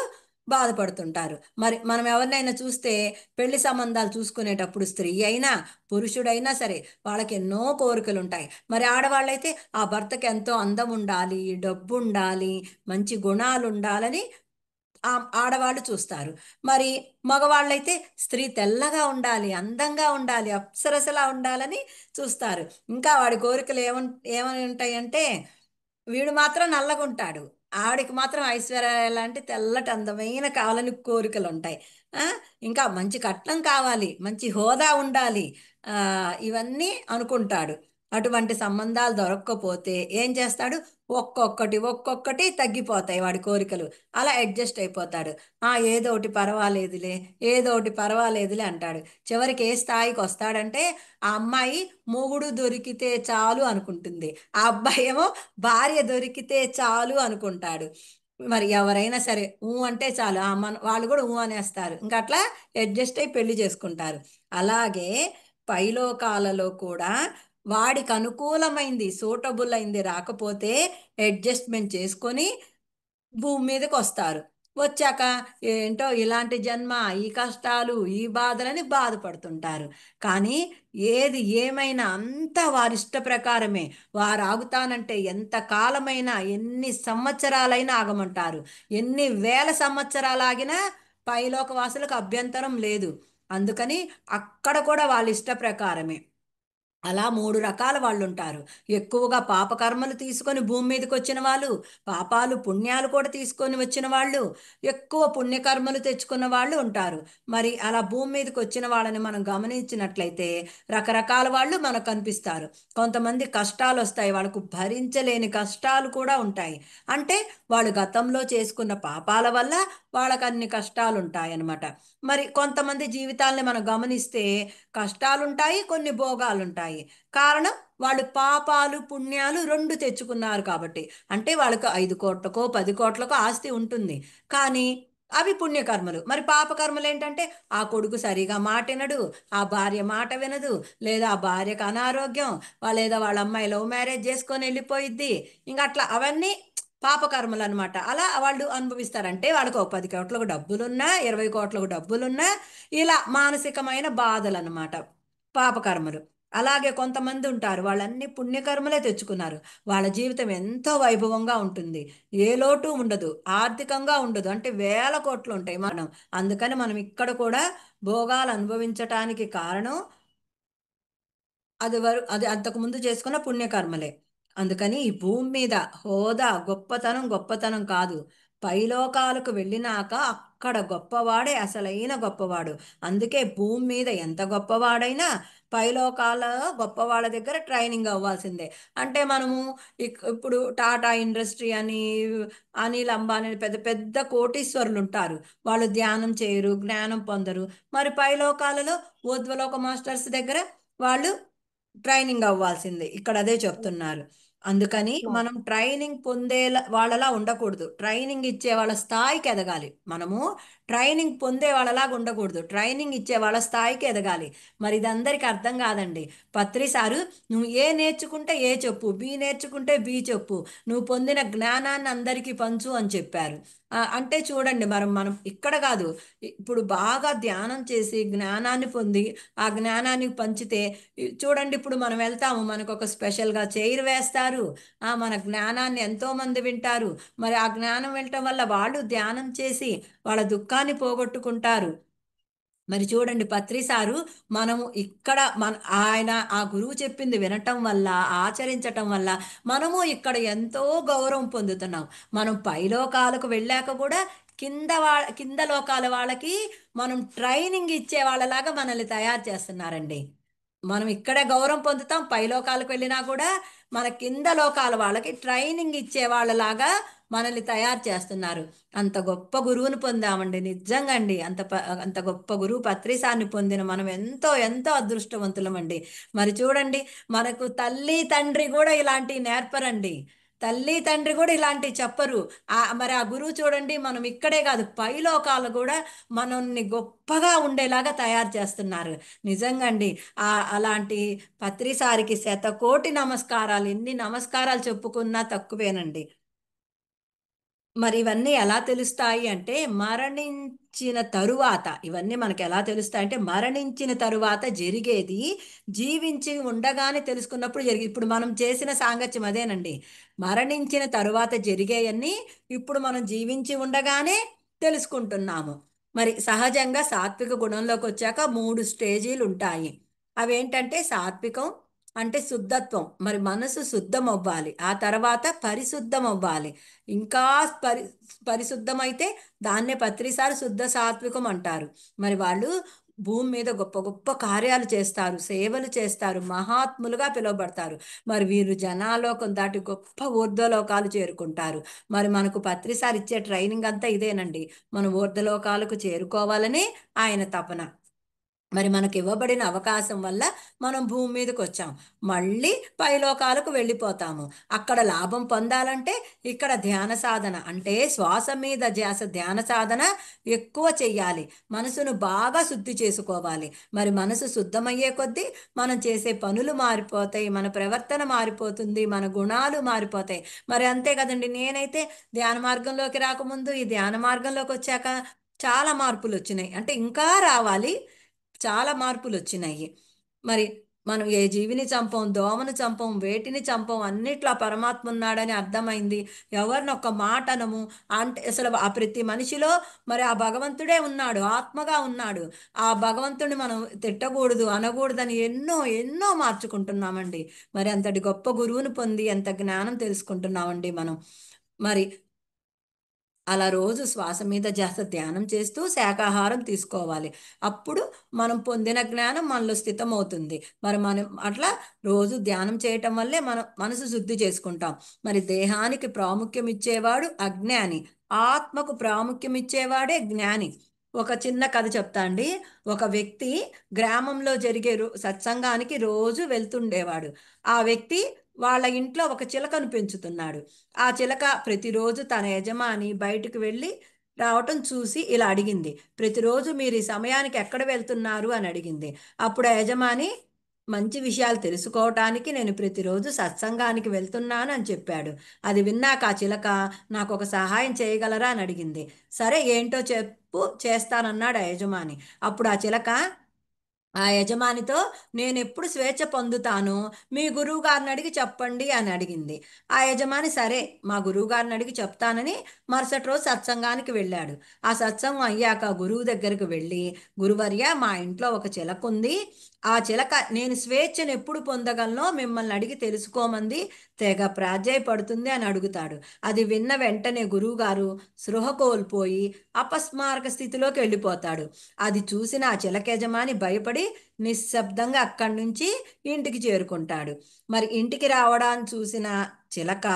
బాధపడుతుంటారు. మరి మనం ఎవరినైనా చూస్తే పెళ్లి సంబంధాలు చూసుకునేటప్పుడు స్త్రీ అయినా పురుషుడైనా సరే వాళ్ళకి ఎన్నో కోరికలు ఉంటాయి. మరి ఆడవాళ్ళైతే ఆ భర్తకి ఎంతో అందం ఉండాలి, డబ్బు ఉండాలి, మంచి గుణాలు ఉండాలని ఆ ఆడవాళ్ళు చూస్తారు. మరి మగవాళ్ళైతే స్త్రీ తెల్లగా ఉండాలి, అందంగా ఉండాలి, అప్సరసలా ఉండాలని చూస్తారు. ఇంకా వాడి కోరికలు ఏమని ఉంటాయంటే, వీడు మాత్రం నల్లగుంటాడు, ఆవిడికి మాత్రం ఐశ్వర్య లాంటి తెల్లటి అందమైన కావాలని కోరికలు ఉంటాయి. ఆ, ఇంకా మంచి కట్నం కావాలి, మంచి హోదా ఉండాలి, ఇవన్నీ అనుకుంటాడు. అటువంటి సంబంధాలు దొరక్కపోతే ఏం చేస్తాడు? ఒక్కొక్కటి ఒక్కొక్కటి తగ్గిపోతాయి వాడి కోరికలు. అలా అడ్జస్ట్ అయిపోతాడు. ఏదో ఒకటి పర్వాలేదులే, ఏదో ఒకటి పర్వాలేదులే అంటాడు. చివరికి ఏ స్థాయికి వస్తాడంటే ఆ అమ్మాయి మొగుడు దొరికితే చాలు అనుకుంటుంది. ఆ అబ్బాయి ఏమో భార్య దొరికితే చాలు అనుకుంటాడు. మరి ఎవరైనా సరే అంటే చాలు వాళ్ళు కూడా అనేస్తారు. ఇంకా అట్లా అడ్జస్ట్ అయి పెళ్లి చేసుకుంటారు. అలాగే పైలోకాలలో కూడా వాడికి అనుకూలమైంది, సూటబుల్ అయింది రాకపోతే అడ్జస్ట్మెంట్ చేసుకొని భూమి మీదకి వస్తారు. వచ్చాక ఏంటో ఇలాంటి జన్మ, ఈ కష్టాలు, ఈ బాధలని బాధపడుతుంటారు. కానీ ఏది ఏమైనా అంతా వారిష్ట ప్రకారమే. వారు ఆగుతానంటే ఎంత కాలమైనా, ఎన్ని సంవత్సరాలైనా ఆగమంటారు. ఎన్ని వేల సంవత్సరాలు ఆగినా పైలోక వాసులకు అభ్యంతరం లేదు. అందుకని అక్కడ కూడా వాళ్ళ ఇష్ట ప్రకారమే. అలా 3 రకాల వాళ్ళుంటారు. ఎక్కువగా పాపకర్మలు తీసుకొని భూమి మీదకి వచ్చిన వాళ్ళు, పాపాలు, పుణ్యాలు కూడా తీసుకొని వచ్చిన వాళ్ళు, ఎక్కువ పుణ్యకర్మలు తెచ్చుకున్న వాళ్ళు ఉంటారు. మరి అలా భూమి మీదకి వచ్చిన వాళ్ళని మనం గమనించినట్లయితే రకరకాల వాళ్ళు మనకు కనిపిస్తారు. కొంతమంది కష్టాలొస్తాయి. వాళ్ళకు భరించలేని కష్టాలు కూడా ఉంటాయి. అంటే వాళ్ళు గతంలో చేసుకున్న పాపాల వల్ల వాళ్ళకన్ని కష్టాలుంటాయన్నమాట. మరి కొంతమంది జీవితాల్ని మనం గమనిస్తే కష్టాలుంటాయి, కొన్ని భోగాలుంటాయి. కారణం వాళ్ళు పాపాలు, పుణ్యాలు 2 తెచ్చుకున్నారు కాబట్టి. అంటే వాళ్ళకు 5,00,00,000కో, 10,00,00,000కో ఆస్తి ఉంటుంది. కానీ అవి పుణ్యకర్మలు. మరి పాపకర్మలేంటంటే ఆ కొడుకు సరిగా మాటినడు, ఆ భార్య మాట వినదు, లేదా ఆ భార్యకు అనారోగ్యం, లేదా వాళ్ళ అమ్మాయి లవ్ మ్యారేజ్ చేసుకొని వెళ్ళిపోయిద్ది. ఇంక అట్లా అవన్నీ పాపకర్మలు అనమాట. అలా వాళ్ళు అనుభవిస్తారంటే వాళ్ళకు ఒక 10,00,00,000 డబ్బులున్నా, 20,00,00,000 డబ్బులున్నా ఇలా మానసికమైన బాధలన్నమాట పాపకర్మలు. అలాగే కొంతమంది ఉంటారు. వాళ్ళన్ని పుణ్యకర్మలే తెచ్చుకున్నారు. వాళ్ళ జీవితం ఎంతో వైభవంగా ఉంటుంది. ఏ లోటు ఉండదు. ఆర్థికంగా ఉండదు. అంటే వేల కోట్లు ఉంటాయి మనం. అందుకని మనం ఇక్కడ కూడా భోగాలు అనుభవించటానికి కారణం అది అంతకుముందు చేసుకున్న పుణ్యకర్మలే. అందుకని ఈ భూమి మీద హోదా, గొప్పతనం గొప్పతనం కాదు. పైలోకాలకు వెళ్ళినాక అక్కడ గొప్పవాడే అసలైన గొప్పవాడు. అందుకే భూమి మీద ఎంత గొప్పవాడైనా పైలోకాల గొప్పవాళ్ళ దగ్గర ట్రైనింగ్ అవ్వాల్సిందే. అంటే మనము ఇప్పుడు టాటా ఇండస్ట్రీ అని, అనిల్ అంబానీ అని పెద్ద పెద్ద కోటీశ్వరులు ఉంటారు. వాళ్ళు ధ్యానం చేయరు, జ్ఞానం పొందరు. మరి పైలోకాలలో ఊర్ధ్వలోక మాస్టర్స్ దగ్గర వాళ్ళు ట్రైనింగ్ అవ్వాల్సిందే. ఇక్కడ అదే చెప్తున్నారు. అందుకని మనం ట్రైనింగ్ పొందే వాళ్ళలా ఉండకూడదు. ట్రైనింగ్ ఇచ్చే వాళ్ళ స్థాయికి ఎదగాలి. మనము ట్రైనింగ్ పొందే వాళ్ళలాగా ఉండకూడదు. ట్రైనింగ్ ఇచ్చే వాళ్ళ స్థాయికి ఎదగాలి. మరి ఇది అందరికీ అర్థం కాదండి. పత్రి సారు నువ్వు ఏ నేర్చుకుంటే ఏ చెప్పు, బి నేర్చుకుంటే బి చెప్పు, నువ్వు పొందిన జ్ఞానాన్ని అందరికీ పంచు అని చెప్పారు. అంటే చూడండి, మనం ఇక్కడ కాదు, ఇప్పుడు బాగా ధ్యానం చేసి జ్ఞానాన్ని పొంది ఆ జ్ఞానాన్ని పంచితే చూడండి, ఇప్పుడు మనం వెళ్తాము, మనకు ఒక స్పెషల్గా చైర్ వేస్తారు. మన జ్ఞానాన్ని ఎంతో మంది వింటారు. మరి ఆ జ్ఞానం వినటం వల్ల వాళ్ళు ధ్యానం చేసి వాళ్ళ దుఃఖాన్ని పోగొట్టుకుంటారు. మరి చూడండి పత్రి సారు, మనము ఇక్కడ ఆయన ఆ గురువు చెప్పింది వినటం వల్ల, ఆచరించటం వల్ల మనము ఇక్కడ ఎంతో గౌరవం పొందుతున్నాం. మనం పైలోకాలకు వెళ్ళాక కూడా కింద లోకాల వాళ్ళకి మనం ట్రైనింగ్ ఇచ్చే వాళ్ళలాగా మనల్ని తయారు చేస్తున్నారండి. మనం ఇక్కడే గౌరవం పొందుతాం. పైలోకాలకు వెళ్ళినా కూడా మన కింద లోకాల వాళ్ళకి ట్రైనింగ్ ఇచ్చే వాళ్ళలాగా మనల్ని తయారు చేస్తున్నారు. అంత గొప్ప గురువుని పొందామండి. నిజంగా అండి. అంత గొప్ప గురువు పత్రిసాన్ని పొందిన మనం ఎంతో ఎంతో అదృష్టవంతులమండి. మరి చూడండి, మనకు తల్లి తండ్రి కూడా ఇలాంటివి నేర్పరండి. తల్లి తండ్రి కూడా ఇలాంటివి చెప్పరు. మరి ఆ గురువు చూడండి, మనం ఇక్కడే కాదు పైలోకాలు కూడా మనల్ని గొప్పగా ఉండేలాగా తయారు చేస్తున్నారు. నిజంగా అండి. అలాంటి పత్రిసారికి శతకోటి నమస్కారాలు. ఎన్ని నమస్కారాలు చెప్పుకున్నా తక్కువేనండి. మరి ఇవన్నీ ఎలా తెలుస్తాయి అంటే మరణించిన తరువాత. ఇవన్నీ మనకు ఎలా తెలుస్తాయి అంటే మరణించిన తరువాత జరిగేది జీవించి ఉండగానే తెలుసుకున్నప్పుడు ఇప్పుడు మనం చేసిన సాంగత్యం అదేనండి. మరణించిన తరువాత జరిగేయన్నీ ఇప్పుడు మనం జీవించి ఉండగానే తెలుసుకుంటున్నాము. మరి సహజంగా సాత్విక గుణంలోకి వచ్చాక 3 స్టేజీలు ఉంటాయి. అవేంటంటే సాత్వికం అంటే శుద్ధత్వం. మరి మనసు శుద్ధం అవ్వాలి. ఆ తర్వాత పరిశుద్ధం అవ్వాలి. ఇంకా పరిశుద్ధమైతే దాన్నే పత్రిసారి శుద్ధ సాత్వికం అంటారు. మరి వాళ్ళు భూమి మీద గొప్ప గొప్ప కార్యాలు చేస్తారు, సేవలు చేస్తారు, మహాత్ములుగా పిలువబడతారు. మరి వీరు జనాలోకం దాటి గొప్ప ఊర్ధ్వలోకాలు చేరుకుంటారు. మరి మనకు పత్రిసారి ఇచ్చే ట్రైనింగ్ అంతా ఇదేనండి. మనం ఊర్ధ్వలోకాలకు చేరుకోవాలని ఆయన తపన. మరి మనకి ఇవ్వబడిన అవకాశం వల్ల మనం భూమి మీదకి వచ్చాం. మళ్ళీ పైలోకాలకు వెళ్ళిపోతాము. అక్కడ లాభం పొందాలంటే ఇక్కడ ధ్యాన సాధన, అంటే శ్వాస మీద ధ్యాన సాధన ఎక్కువ చెయ్యాలి. మనసును బాగా శుద్ధి చేసుకోవాలి. మరి మనసు శుద్ధమయ్యే కొద్దీ మనం చేసే పనులు మారిపోతాయి, మన ప్రవర్తన మారిపోతుంది, మన గుణాలు మారిపోతాయి. మరి అంతే కదండి. నేనైతే ధ్యాన మార్గంలోకి రాకముందు, ఈ ధ్యాన మార్గంలోకి వచ్చాక చాలా మార్పులు వచ్చినాయి. అంటే ఇంకా రావాలి, చాలా మార్పులు వచ్చినాయి. మరి మనం ఏ జీవిని చంపం, దోమను చంపం, వేటిని చంపం, అన్నిట్లో ఆ పరమాత్మ ఉన్నాడని అర్థమైంది. ఎవరిని ఒక్క మాట అనము. అంటే అసలు ఆ ప్రతి మనిషిలో మరి ఆ భగవంతుడే ఉన్నాడు, ఆత్మగా ఉన్నాడు. ఆ భగవంతుడిని మనం తిట్టకూడదు, అనకూడదని ఎన్నో ఎన్నో మార్చుకుంటున్నామండి. మరి అంతటి గొప్ప గురువుని పొంది ఎంత జ్ఞానం తెలుసుకుంటున్నామండి మనం. మరి అలా రోజు శ్వాస మీద ధ్యానం చేస్తూ శాకాహారం తీసుకోవాలి. అప్పుడు మనం పొందిన జ్ఞానం మనలో స్థితమవుతుంది. మరి మనం అట్లా రోజు ధ్యానం చేయటం వల్లే మనం మనసు శుద్ధి చేసుకుంటాం. మరి దేహానికి ప్రాముఖ్యం ఇచ్చేవాడు అజ్ఞాని, ఆత్మకు ప్రాముఖ్యం ఇచ్చేవాడే జ్ఞాని. ఒక చిన్న కథ చెప్తా అండి. ఒక వ్యక్తి గ్రామంలో జరిగే సత్సంగానికి రోజు వెళ్తుండేవాడు. ఆ వ్యక్తి వాళ్ళ ఇంట్లో ఒక చిలకను పెంచుతున్నాడు. ఆ చిలక ప్రతిరోజు తన యజమాని బయటకు వెళ్ళి రావటం చూసి ఇలా అడిగింది. ప్రతిరోజు మీరు ఈ సమయానికి ఎక్కడ వెళ్తున్నారు అని అడిగింది. అప్పుడు ఆ యజమాని, మంచి విషయాలు తెలుసుకోవటానికి నేను ప్రతిరోజు సత్సంగానికి వెళ్తున్నాను అని చెప్పాడు. అది విన్నాక ఆ చిలక, నాకు ఒక సహాయం చేయగలరా అని అడిగింది. సరే ఏంటో చెప్పు, చేస్తానన్నాడు ఆ యజమాని. అప్పుడు ఆ చిలక ఆ యజమానితో, నేనెప్పుడు స్వేచ్ఛ పొందుతానో మీ గురువు గారిని అడిగి చెప్పండి అని అడిగింది. ఆ యజమాని సరే మా గురువు గారిని అడిగి చెప్తానని మరుసటి రోజు సత్సంగానికి వెళ్ళాడు. ఆ సత్సంగం అయ్యాక గురువు దగ్గరికి వెళ్ళి, గురువర్య మా ఇంట్లో ఒక చిలక ఉంది. ఆ చిలక నేను స్వేచ్ఛను ఎప్పుడు పొందగలనో మిమ్మల్ని అడిగి తెలుసుకోమంది, తెగ ప్రాధేయపడుతుంది అని అడుగుతాడు. అది విన్న వెంటనే గురువుగారు సృహ కోల్పోయి అపస్మారక స్థితిలోకి వెళ్ళిపోతాడు. అది చూసిన ఆ చిలక యజమాని భయపడి నిశ్శబ్దంగా అక్కడి నుంచి ఇంటికి చేరుకుంటాడు. మరి ఇంటికి రావడాన్ని చూసిన చిలక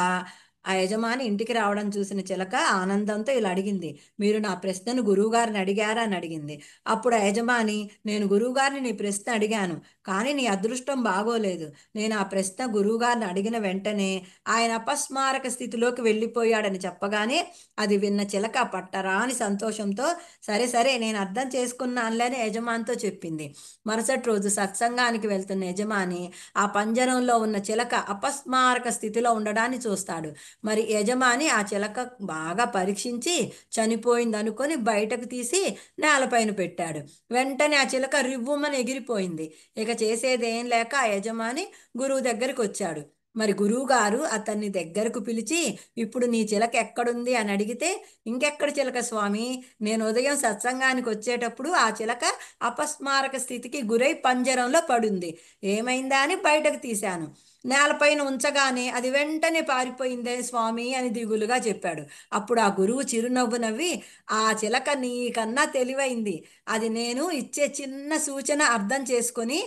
ఆ యజమాని ఇంటికి రావడం చూసిన చిలక ఆనందంతో ఇలా అడిగింది, మీరు నా ప్రశ్నను గురువుగారిని అడిగారా అని అడిగింది. అప్పుడు ఆ యజమాని, నేను గురువుగారిని నీ ప్రశ్న అడిగాను, కానీ నీ అదృష్టం బాగోలేదు. నేను ఆ ప్రశ్న గురువుగారిని అడిగిన వెంటనే ఆయన అపస్మారక స్థితిలోకి వెళ్ళిపోయాడని చెప్పగానే అది విన్న చిలక పట్టరాని సంతోషంతో, సరే సరే నేను అర్థం చేసుకున్నానులే అని యజమానితో చెప్పింది. మరుసటి రోజు సత్సంగానికి వెళ్తున్న యజమాని ఆ పంజరంలో ఉన్న చిలక అపస్మారక స్థితిలో ఉండడాన్ని చూస్తాడు. మరి యజమాని ఆ చిలక బాగా పరీక్షించి చనిపోయింది అనుకొని బయటకు తీసి నేలపైన పెట్టాడు. వెంటనే ఆ చిలక రివ్వుమని ఎగిరిపోయింది. ఇక చేసేదేం లేక ఆ యజమాని గురువు దగ్గరికి వచ్చాడు. మరి గురువు గారు అతన్ని దగ్గరకు పిలిచి, ఇప్పుడు నీ చిలక ఎక్కడుంది అని అడిగితే, ఇంకెక్కడ చిలక స్వామి, నేను ఉదయం సత్సంగానికి వచ్చేటప్పుడు ఆ చిలక అపస్మారక స్థితికి గురై పంజరంలో పడుంది, ఏమైందా అని బయటకు తీశాను. నేలపైన ఉంచగానే అది వెంటనే పారిపోయిందే స్వామి అని దిగులుగా చెప్పాడు. అప్పుడు ఆ గురువు చిరునవ్వు నవ్వి, ఆ చిలక నీకన్నా తెలివైంది. అది నేను ఇచ్చే చిన్న సూచన అర్థం చేసుకొని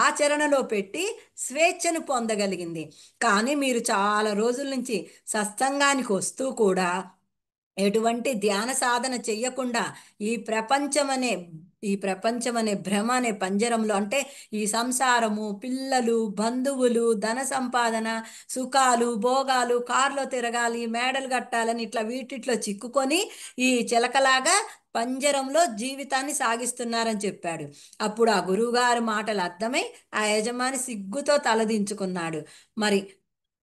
ఆచరణలో పెట్టి స్వేచ్ఛను పొందగలిగింది. కానీ మీరు చాలా రోజుల నుంచి సత్సంగానికి వస్తూ కూడా ఎటువంటి ధ్యాన సాధన చెయ్యకుండా ఈ ప్రపంచమనే ఈ ప్రపంచమనే భ్రమ అనే పంజరంలో, అంటే ఈ సంసారము, పిల్లలు, బంధువులు, ధన సంపాదన, సుఖాలు, భోగాలు, కార్లో తిరగాలి, మేడలు కట్టాలని ఇట్లా వీటిట్లో చిక్కుకొని ఈ చిలకలాగా పంజరంలో జీవితాన్ని సాగిస్తున్నారని చెప్పాడు. అప్పుడు ఆ గురువుగారి మాటలు అర్థమై ఆ యజమాని సిగ్గుతో తలదించుకున్నాడు. మరి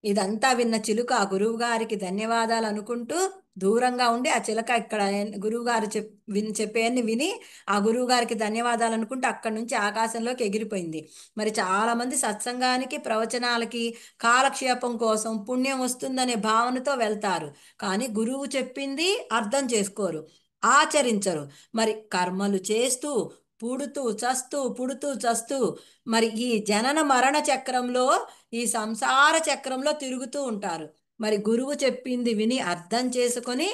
ఇదంతా విన్న చిలుక ఆ గురువు గారికి ధన్యవాదాలు అనుకుంటూ దూరంగా ఉండి, ఆ చిలక ఇక్కడ గురువుగారు చెప్పేయన్ని విని ఆ గురువు గారికి ధన్యవాదాలు అనుకుంటూ అక్కడి నుంచి ఆకాశంలోకి ఎగిరిపోయింది. మరి చాలా మంది సత్సంగానికి, ప్రవచనాలకి కాలక్షేపం కోసం పుణ్యం వస్తుందనే భావనతో వెళ్తారు. కానీ గురువు చెప్పింది అర్థం చేసుకోరు, ఆచరించరు. మరి కర్మలు చేస్తూ పుడుతూ చస్తూ పుడుతూ చస్తూ మరి ఈ జనన మరణ చక్రంలో, ఈ సంసార చక్రంలో తిరుగుతూ ఉంటారు. మరి గురువు చెప్పింది విని అర్థం చేసుకొని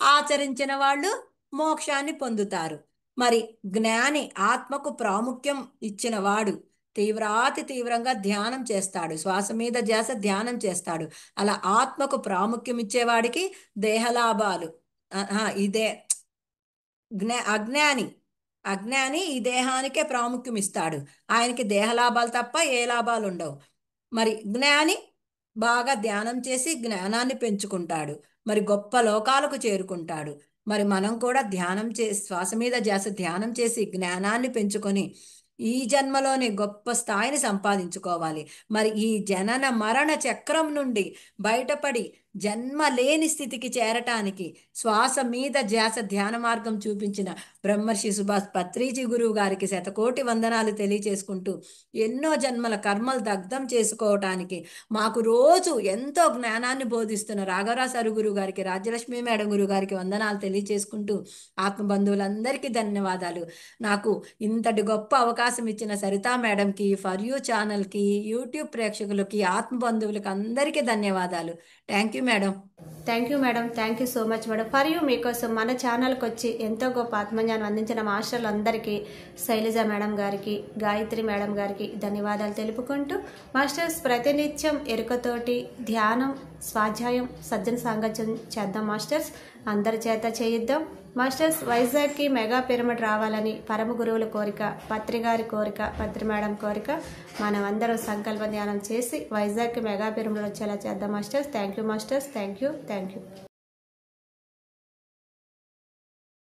ఆచరించిన వాళ్ళు మోక్షాన్ని పొందుతారు. మరి జ్ఞాని ఆత్మకు ప్రాముఖ్యం ఇచ్చిన వాడు తీవ్రాతి తీవ్రంగా ధ్యానం చేస్తాడు, శ్వాస మీద ధ్యాస ధ్యానం చేస్తాడు. అలా ఆత్మకు ప్రాముఖ్యం ఇచ్చేవాడికి దేహలాభాలు. ఇదే అజ్ఞాని అజ్ఞాని ఈ దేహానికే ప్రాముఖ్యం ఇస్తాడు. ఆయనకి దేహలాభాలు తప్ప ఏ లాభాలు ఉండవు. మరి జ్ఞాని బాగా ధ్యానం చేసి జ్ఞానాన్ని పెంచుకుంటాడు, మరి గొప్ప లోకాలకు చేరుకుంటాడు. మరి మనం కూడా ధ్యానం చేసి శ్వాస మీద ధ్యాస ధ్యానం చేసి జ్ఞానాన్ని పెంచుకొని ఈ జన్మలోనే గొప్ప స్థాయిని సంపాదించుకోవాలి. మరి ఈ జనన మరణ చక్రం నుండి బయటపడి జన్మ లేని స్థితికి చేరటానికి శ్వాస మీద ధ్యాస ధ్యాన మార్గం చూపించిన బ్రహ్మర్షి సుభాష్ పత్రిజీ గురువు గారికి శతకోటి వందనాలు తెలియచేసుకుంటూ, ఎన్నో జన్మల కర్మలు దగ్ధం చేసుకోవటానికి మాకు రోజు ఎంతో జ్ఞానాన్ని బోధిస్తున్న రాఘవరావు సారు గురువు గారికి, రాజ్యలక్ష్మి మేడం గురువు గారికి వందనాలు తెలియచేసుకుంటూ, ఆత్మబంధువులందరికీ ధన్యవాదాలు. నాకు ఇంతటి గొప్ప అవకాశం ఇచ్చిన సరితా మేడంకి, ఫర్ యూ ఛానల్కి, యూట్యూబ్ ప్రేక్షకులకి, ఆత్మబంధువులకి అందరికీ ధన్యవాదాలు. Thank you madam. Thank you madam. Thank you so much madam. For you మీకోసం మన ఛానల్కి వచ్చి ఎంతో గొప్ప ఆత్మజ్ఞానం అందించిన మాస్టర్లందరికీ, శైలజ మేడం గారికి, గాయత్రి మేడం గారికి ధన్యవాదాలు తెలుపుకుంటూ, మాస్టర్స్ ప్రతినిత్యం ఎరుకతోటి ధ్యానం, స్వాధ్యాయం, సజ్జన సాంగత్యం చేద్దాం మాస్టర్స్. అందరి చేత చేయిద్దాం మాస్టర్స్. వైజాగ్కి మెగా పిరమిడ్ రావాలని పరమ గురువుల కోరిక, పత్రి గారి కోరిక, పత్రి మేడం కోరిక. మనం అందరం సంకల్ప ధ్యానం చేసి వైజాగ్కి మెగా పిరమిడ్ వచ్చేలా చేద్దాం masters. Thank you masters. Thank you.